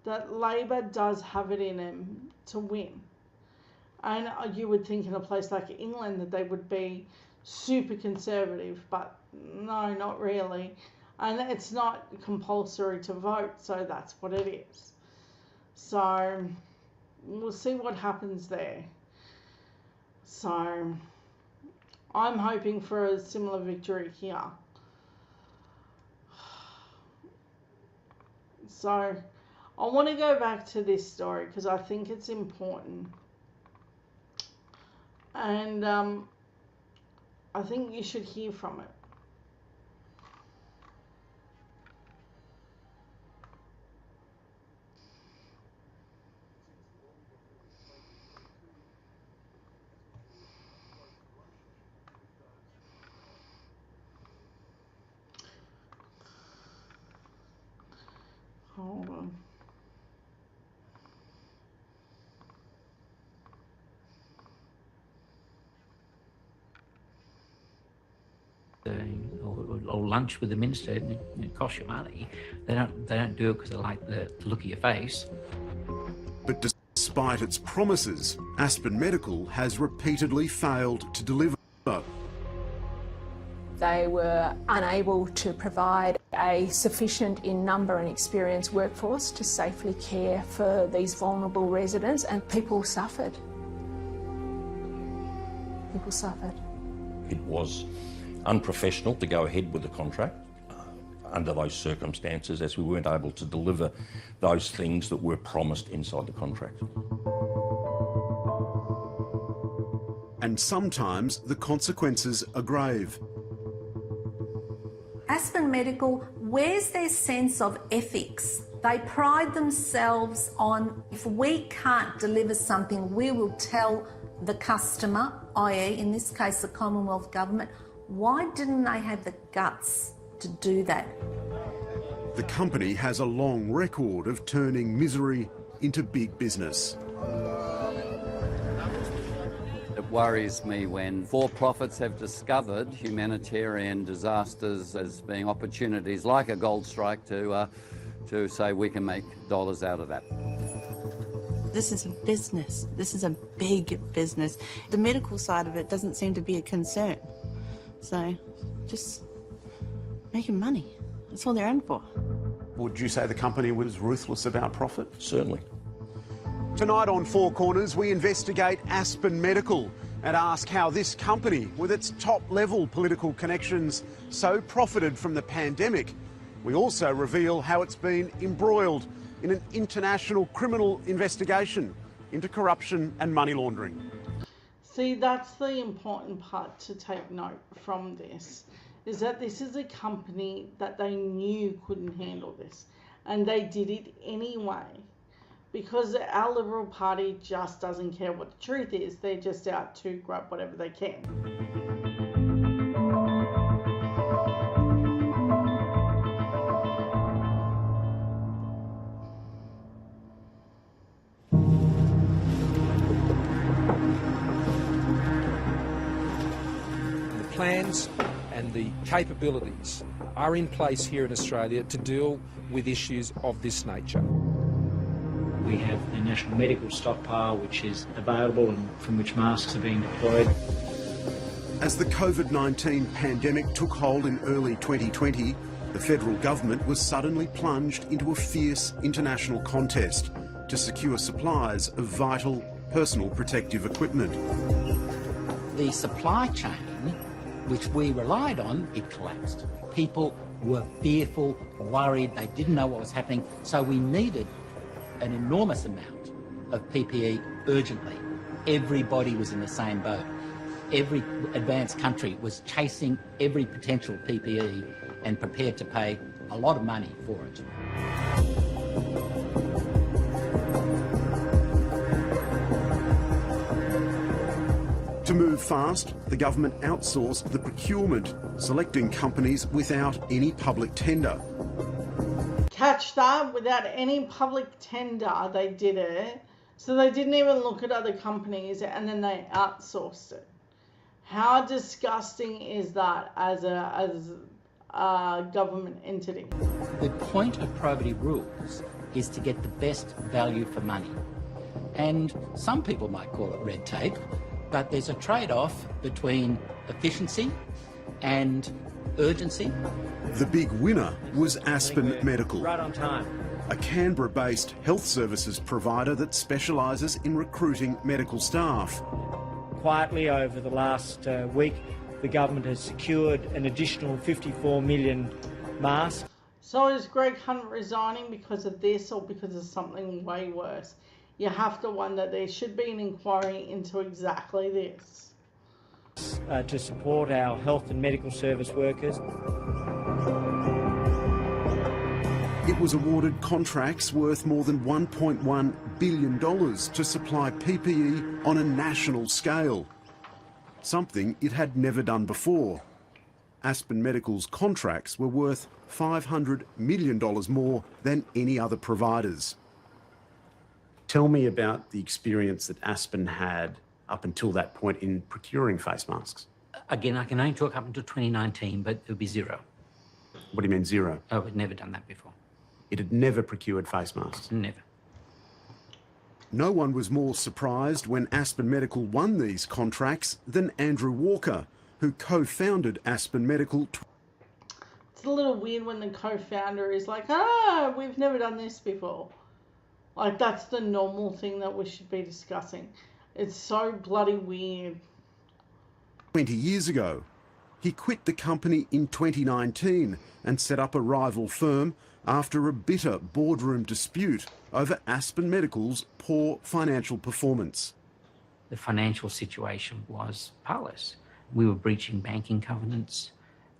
that Labor does have it in them to win. And you would think in a place like England that they would be super conservative, but no, not really. And it's not compulsory to vote, so that's what it is. So we'll see what happens there. So I'm hoping for a similar victory here. So I want to go back to this story because I think it's important. And I think you should hear from it. Hold on. Or lunch with the minister, it costs you money. They don't do it because they like the look of your face. But despite its promises, Aspen Medical has repeatedly failed to deliver. They were unable to provide a sufficient in number and experienced workforce to safely care for these vulnerable residents, and people suffered. People suffered. It was unprofessional to go ahead with the contract under those circumstances, as we weren't able to deliver those things that were promised inside the contract. And sometimes the consequences are grave. Aspen Medical, where's their sense of ethics? They pride themselves on, if we can't deliver something, we will tell the customer, i.e. in this case the Commonwealth Government. Why didn't they have the guts to do that? The company has a long record of turning misery into big business. It worries me when for-profits have discovered humanitarian disasters as being opportunities like a gold strike to say we can make dollars out of that. This is a business. This is a big business. The medical side of it doesn't seem to be a concern. So, just making money. That's all they're in for. Would you say the company was ruthless about profit? Certainly. Tonight on Four Corners, we investigate Aspen Medical and ask how this company, with its top-level political connections, so profited from the pandemic. We also reveal how it's been embroiled in an international criminal investigation into corruption and money laundering. See, that's the important part to take note from this, is that this is a company that they knew couldn't handle this, and they did it anyway, because our Liberal Party just doesn't care what the truth is. They're just out to grab whatever they can. Plans and the capabilities are in place here in Australia to deal with issues of this nature. We have the national medical stockpile, which is available and from which masks are being deployed. As the COVID-19 pandemic took hold in early 2020, the federal government was suddenly plunged into a fierce international contest to secure supplies of vital personal protective equipment. The supply chain, which we relied on, it collapsed. People were fearful, worried, they didn't know what was happening, so we needed an enormous amount of PPE urgently. Everybody was in the same boat. Every advanced country was chasing every potential PPE and prepared to pay a lot of money for it. To move fast, the government outsourced the procurement, selecting companies without any public tender. Catch that? Without any public tender, they did it. So they didn't even look at other companies and then they outsourced it. How disgusting is that as a government entity? The point of probity rules is to get the best value for money. And some people might call it red tape, but there's a trade-off between efficiency and urgency. The big winner was Aspen Medical, Right on time. a Canberra-based health services provider that specialises in recruiting medical staff. Quietly over the last week, the government has secured an additional 54 million masks. So is Greg Hunt resigning because of this or because of something way worse? You have to wonder. There should be an inquiry into exactly this. To support our health and medical service workers. It was awarded contracts worth more than $1.1 billion to supply PPE on a national scale, something it had never done before. Aspen Medical's contracts were worth $500 million more than any other providers. Tell me about the experience that Aspen had up until that point in procuring face masks. Again, I can only talk up until 2019, but it would be zero. What do you mean zero? Oh, we'd never done that before. It had never procured face masks? Never. No one was more surprised when Aspen Medical won these contracts than Andrew Walker, who co-founded Aspen Medical. It's a little weird when the co-founder is like, we've never done this before. Like, that's the normal thing that we should be discussing. It's so bloody weird. 20 years ago, he quit the company in 2019 and set up a rival firm after a bitter boardroom dispute over Aspen Medical's poor financial performance. The financial situation was parlous. We were breaching banking covenants.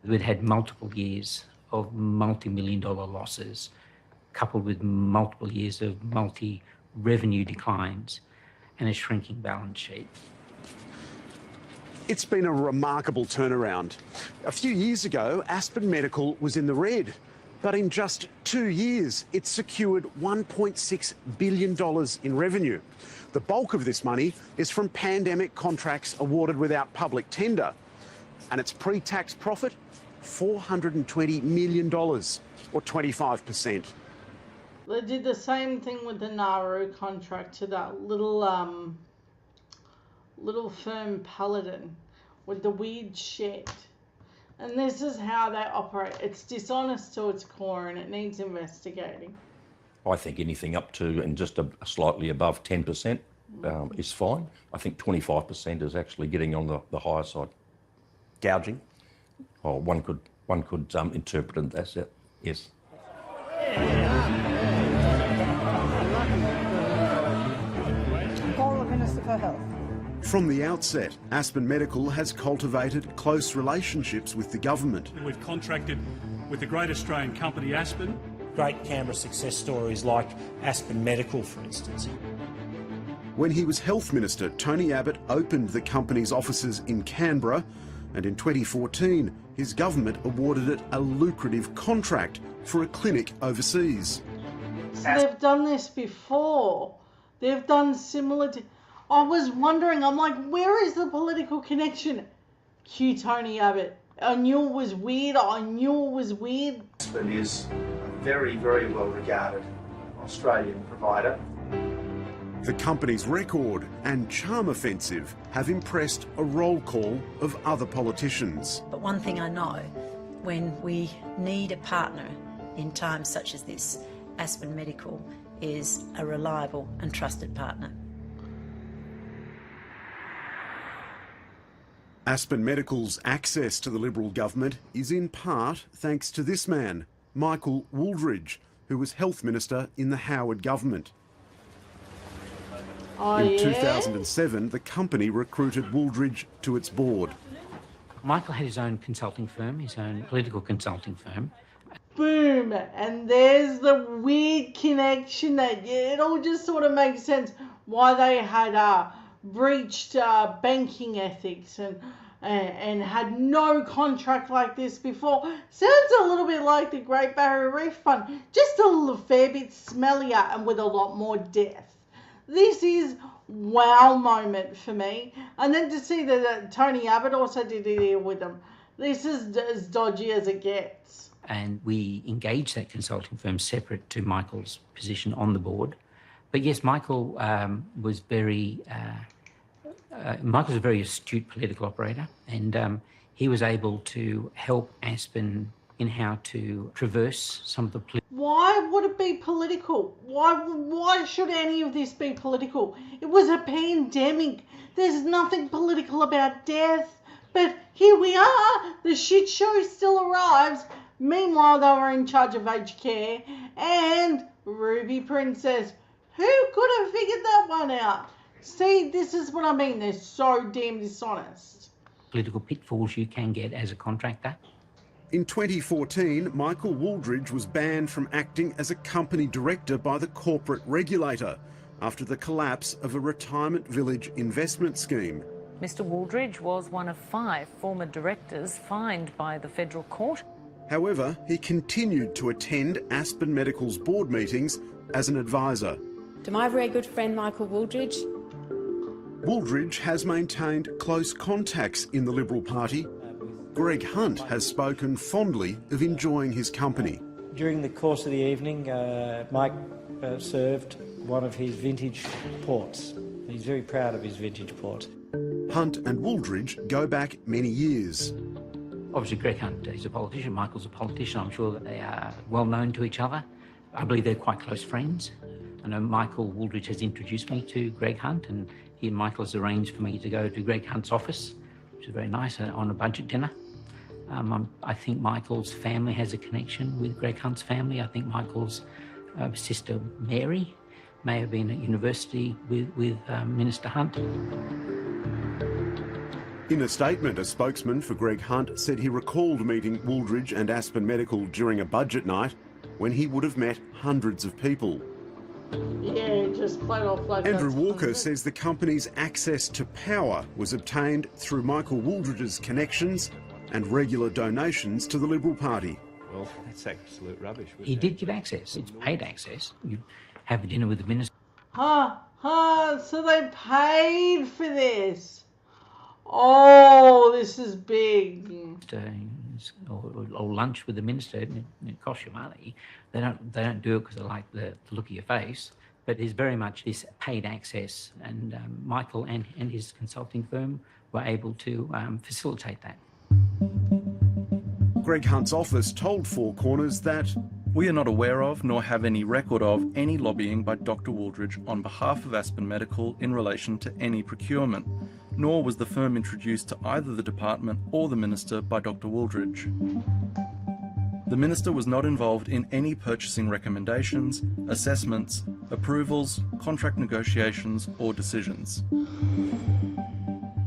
We'd had multiple years of multi-million-dollar losses, coupled with multiple years of multi-revenue declines and a shrinking balance sheet. It's been a remarkable turnaround. A few years ago, Aspen Medical was in the red, but in just 2 years, it secured $1.6 billion in revenue. The bulk of this money is from pandemic contracts awarded without public tender, and its pre-tax profit, $420 million, or 25%. They did the same thing with the Nauru contract to that little firm Paladin with the weird shit. And this is how they operate. It's dishonest to its core and it needs investigating. I think anything up to and just slightly above 10% is fine. I think 25% is actually getting on the higher side. Gouging? Oh, one could interpret it as that, yes. Call the Minister for Health. From the outset, Aspen Medical has cultivated close relationships with the government. We've contracted with the great Australian company Aspen. Great Canberra success stories like Aspen Medical, for instance. When he was Health Minister, Tony Abbott opened the company's offices in Canberra, and in 2014, his government awarded it a lucrative contract for a clinic overseas. So they've done this before. They've done similar to... I was wondering, I'm like, where is the political connection? Cue Tony Abbott. I knew it was weird. Aspen is a very, very well regarded Australian provider. The company's record and charm offensive have impressed a roll call of other politicians. But one thing I know, when we need a partner in times such as this, Aspen Medical is a reliable and trusted partner. Aspen Medical's access to the Liberal government is in part thanks to this man, Michael Wooldridge, who was Health Minister in the Howard government. In 2007, the company recruited Wooldridge to its board. Michael had his own consulting firm, his own political consulting firm. Boom! And there's the weird connection that it all just sort of makes sense why they had breached banking ethics and had no contract like this before. Sounds a little bit like the Great Barrier Reef Fund, just a fair bit smellier and with a lot more depth. This is wow moment for me. And then to see that Tony Abbott also did a deal with them. This is as dodgy as it gets. And we engaged that consulting firm separate to Michael's position on the board. But yes, Michael's a very astute political operator, and he was able to help Aspen in how to traverse some of the Why would it be political? Why should any of this be political? It was a pandemic. There's nothing political about death. But here we are. The shit show still arrives. Meanwhile, they were in charge of aged care and Ruby Princess. Who could have figured that one out? See, this is what I mean. They're so damn dishonest. Political pitfalls you can get as a contractor. In 2014, Michael Wooldridge was banned from acting as a company director by the corporate regulator after the collapse of a retirement village investment scheme. Mr. Wooldridge was one of 5 former directors fined by the federal court. However, he continued to attend Aspen Medical's board meetings as an advisor. To my very good friend Michael Wooldridge. Wooldridge has maintained close contacts in the Liberal Party. Greg Hunt has spoken fondly of enjoying his company. During the course of the evening, Mike served one of his vintage ports. He's very proud of his vintage port. Hunt and Wooldridge go back many years. Obviously, Greg Hunt is a politician, Michael's a politician. I'm sure that they are well known to each other. I believe they're quite close friends. I know Michael Wooldridge has introduced me to Greg Hunt, and he and Michael has arranged for me to go to Greg Hunt's office, which is very nice, on a budget dinner. I think Michael's family has a connection with Greg Hunt's family. I think Michael's sister Mary may have been at university with Minister Hunt. In a statement, a spokesman for Greg Hunt said he recalled meeting Wooldridge and Aspen Medical during a budget night when he would have met hundreds of people. Yeah, just played off like that. Andrew Walker says the company's access to power was obtained through Michael Wooldridge's connections and regular donations to the Liberal Party. Well, that's absolute rubbish. He did give access. It's paid access. You have a dinner with the minister. So they paid for this. Oh, this is big. Or lunch with the minister, and it costs you money. They don't do it because they like the look of your face. But there's very much this paid access, and Michael and his consulting firm were able to facilitate that. Greg Hunt's office told Four Corners that we are not aware of nor have any record of any lobbying by Dr. Wooldridge on behalf of Aspen Medical in relation to any procurement, nor was the firm introduced to either the department or the minister by Dr. Wooldridge. The minister was not involved in any purchasing recommendations, assessments, approvals, contract negotiations or decisions.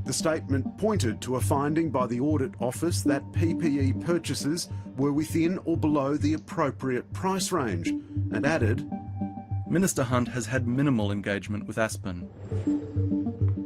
The statement pointed to a finding by the Audit Office that PPE purchases were within or below the appropriate price range, and added, Minister Hunt has had minimal engagement with Aspen.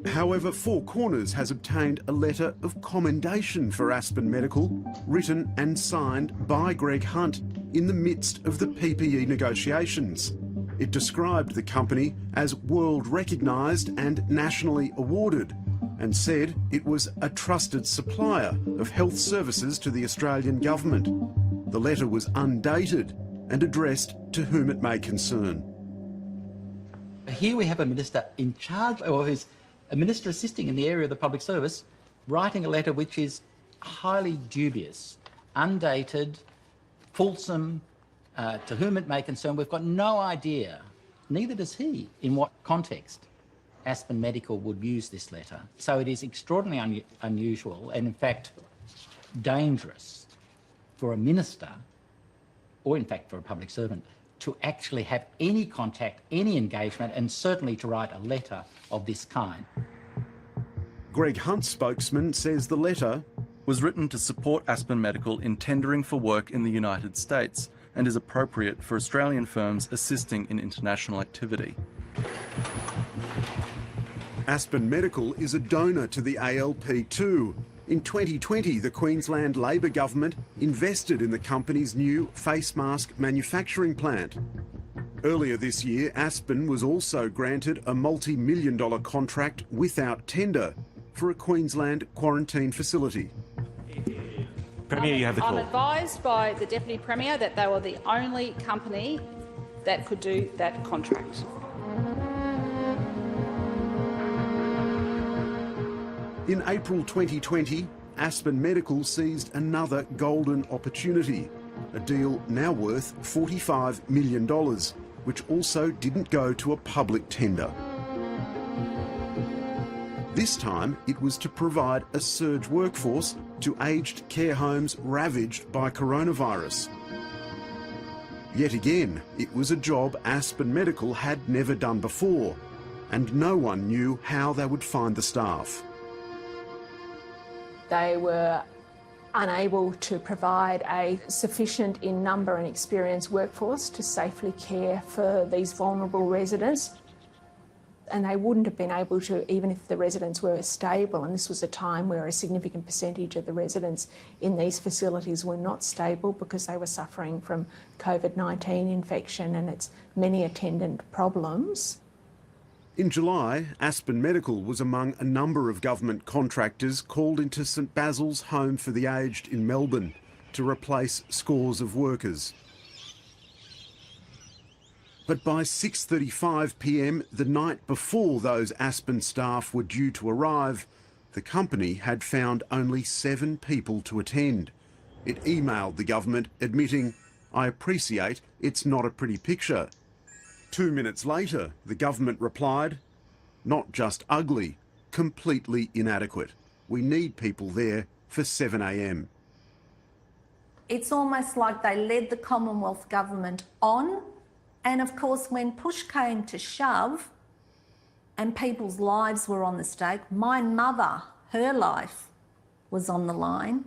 However, Four Corners has obtained a letter of commendation for Aspen Medical, written and signed by Greg Hunt in the midst of the PPE negotiations. It described the company as world recognised and nationally awarded, and said it was a trusted supplier of health services to the Australian government. The letter was undated and addressed to whom it may concern. Here we have a minister in charge, or who's a minister assisting in the area of the public service, writing a letter which is highly dubious, undated, fulsome, to whom it may concern. We've got no idea, neither does he, in what context Aspen Medical would use this letter. So it is extraordinarily unusual and, in fact, dangerous for a minister, or in fact for a public servant, to actually have any contact, any engagement, and certainly to write a letter of this kind. Greg Hunt's spokesman says the letter was written to support Aspen Medical in tendering for work in the United States and is appropriate for Australian firms assisting in international activity. Aspen Medical is a donor to the ALP too. In 2020, the Queensland Labor government invested in the company's new face mask manufacturing plant. Earlier this year, Aspen was also granted a multi-million-dollar contract without tender for a Queensland quarantine facility. Premier, you have the call. I'm advised by the Deputy Premier that they were the only company that could do that contract. In April 2020, Aspen Medical seized another golden opportunity, a deal now worth $45 million, which also didn't go to a public tender. This time, it was to provide a surge workforce to aged care homes ravaged by coronavirus. Yet again, it was a job Aspen Medical had never done before, and no one knew how they would find the staff. They were unable to provide a sufficient in number and experienced workforce to safely care for these vulnerable residents. And they wouldn't have been able to, even if the residents were stable, and this was a time where a significant percentage of the residents in these facilities were not stable because they were suffering from COVID-19 infection and its many attendant problems. In July, Aspen Medical was among a number of government contractors called into St Basil's Home for the Aged in Melbourne to replace scores of workers. But by 6:35 p.m, the night before those Aspen staff were due to arrive, the company had found only 7 people to attend. It emailed the government admitting, "I appreciate it's not a pretty picture." 2 minutes later, the government replied, "Not just ugly, completely inadequate. We need people there for 7 a.m. It's almost like they led the Commonwealth government on. And of course, when push came to shove and people's lives were on the stake, my mother, her life was on the line.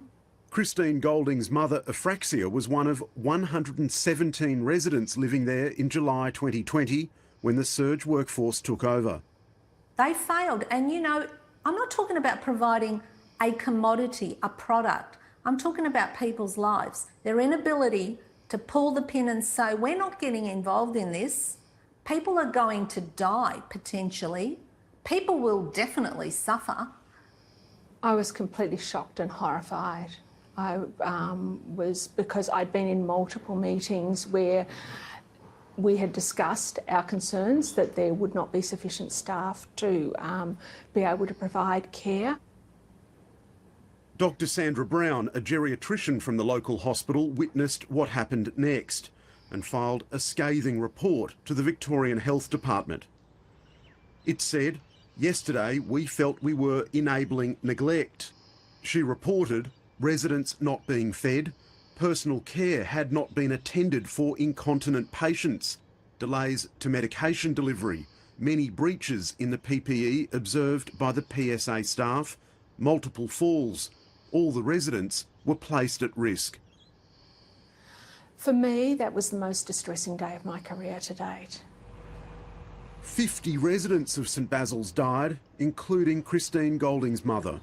Christine Golding's mother, Aphraxia, was one of 117 residents living there in July 2020 when the surge workforce took over. They failed. And, you know, I'm not talking about providing a commodity, a product. I'm talking about people's lives, their inability to pull the pin and say, we're not getting involved in this. People are going to die, potentially. People will definitely suffer. I was completely shocked and horrified. I was, because I'd been in multiple meetings where we had discussed our concerns that there would not be sufficient staff to be able to provide care. Dr. Sandra Brown, a geriatrician from the local hospital, witnessed what happened next and filed a scathing report to the Victorian Health Department. It said, "Yesterday we felt we were enabling neglect." She reported residents not being fed, personal care had not been attended for incontinent patients, delays to medication delivery, many breaches in the PPE observed by the PSA staff, multiple falls. All the residents were placed at risk. For me, that was the most distressing day of my career to date. 50 residents of St Basil's died, including Christine Golding's mother.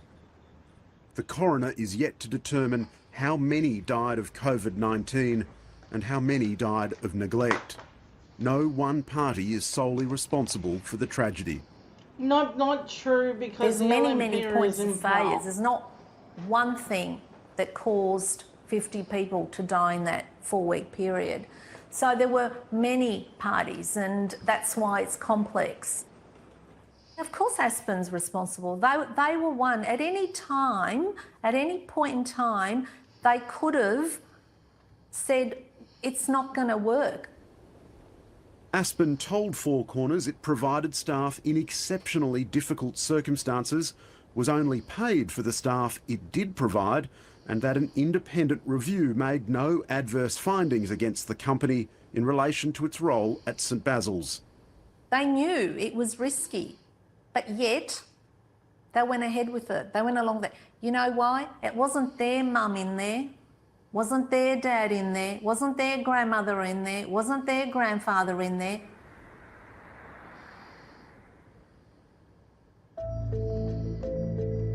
The coroner is yet to determine how many died of COVID-19 and how many died of neglect. No one party is solely responsible for the tragedy. Not true, because there's many points of failures. There's not one thing that caused 50 people to die in that 4-week period. So there were many parties, and that's why it's complex. Of course Aspen's responsible. They were one. At any time, at any point in time, they could have said, it's not going to work. Aspen told Four Corners it provided staff in exceptionally difficult circumstances, was only paid for the staff it did provide, and that an independent review made no adverse findings against the company in relation to its role at St Basil's. They knew it was risky, but yet they went ahead with it. They went along with it. You know why? It wasn't their mum in there, wasn't their dad in there, wasn't their grandmother in there, wasn't their grandfather in there.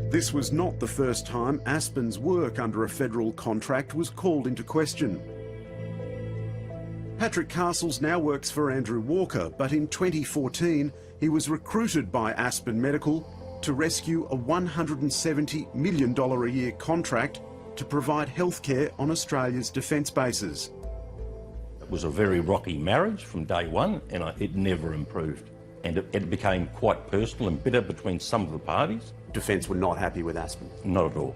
This was not the first time Aspen's work under a federal contract was called into question. Patrick Castles now works for Andrew Walker, but in 2014 he was recruited by Aspen Medical to rescue a $170 million a year contract to provide healthcare on Australia's defence bases. It was a very rocky marriage from day one, and it never improved. And it became quite personal and bitter between some of the parties. Defence were not happy with Aspen? Not at all.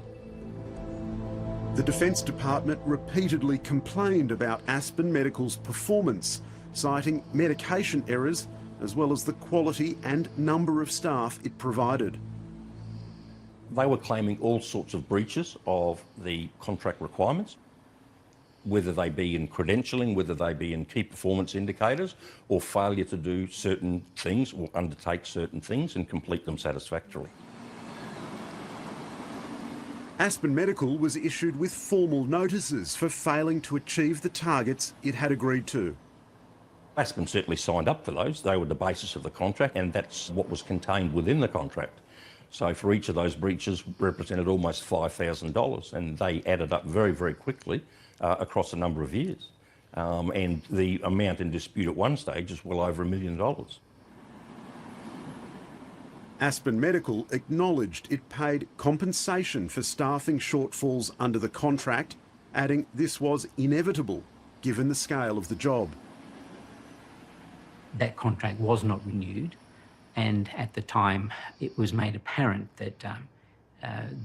The Defence Department repeatedly complained about Aspen Medical's performance, citing medication errors as well as the quality and number of staff it provided. They were claiming all sorts of breaches of the contract requirements, whether they be in credentialing, whether they be in key performance indicators, or failure to do certain things or undertake certain things and complete them satisfactorily. Aspen Medical was issued with formal notices for failing to achieve the targets it had agreed to. Aspen certainly signed up for those. They were the basis of the contract, and that's what was contained within the contract. So for each of those breaches represented almost $5,000, and they added up very, very quickly across a number of years. And the amount in dispute at one stage is well over $1 million. Aspen Medical acknowledged it paid compensation for staffing shortfalls under the contract, adding this was inevitable given the scale of the job. That contract was not renewed, and at the time it was made apparent that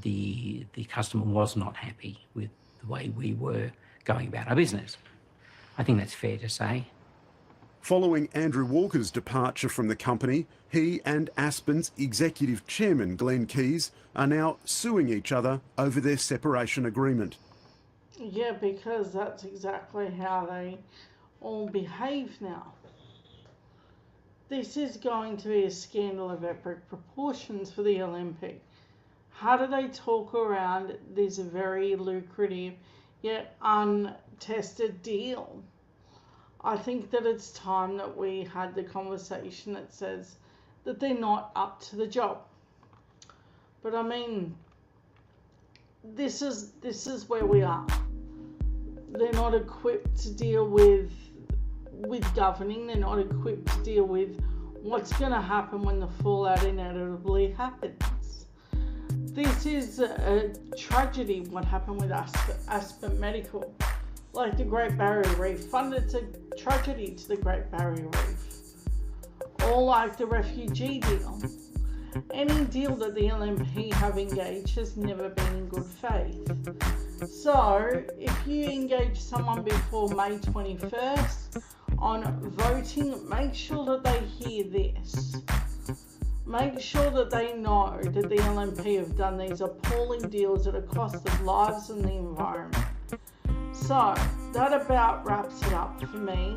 the customer was not happy with the way we were going about our business. I think that's fair to say. Following Andrew Walker's departure from the company, he and Aspen's executive chairman, Glenn Keys, are now suing each other over their separation agreement. Yeah, because that's exactly how they all behave now. This is going to be a scandal of epic proportions for the LNP. How do they talk around this very lucrative yet untested deal? I think that it's time that we had the conversation that says that they're not up to the job. But I mean, this is where we are. They're not equipped to deal with governing. They're not equipped to deal with what's going to happen when the fallout inevitably happens. This is a tragedy, what happened with Aspen Medical. Like the Great Barrier Reef Fund, it's a tragedy to the Great Barrier Reef. Or like the refugee deal. Any deal that the LNP have engaged has never been in good faith. So, if you engage someone before May 21st on voting, make sure that they hear this. Make sure that they know that the LNP have done these appalling deals that have costed lives and the environment. So, that about wraps it up for me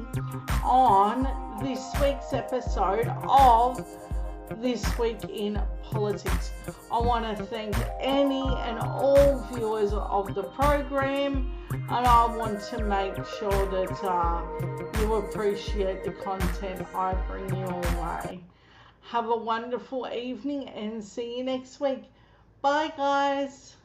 on this week's episode of This Week in Politics. I want to thank any and all viewers of the program, and I want to make sure that you appreciate the content I bring your way. Have a wonderful evening and see you next week. Bye, guys.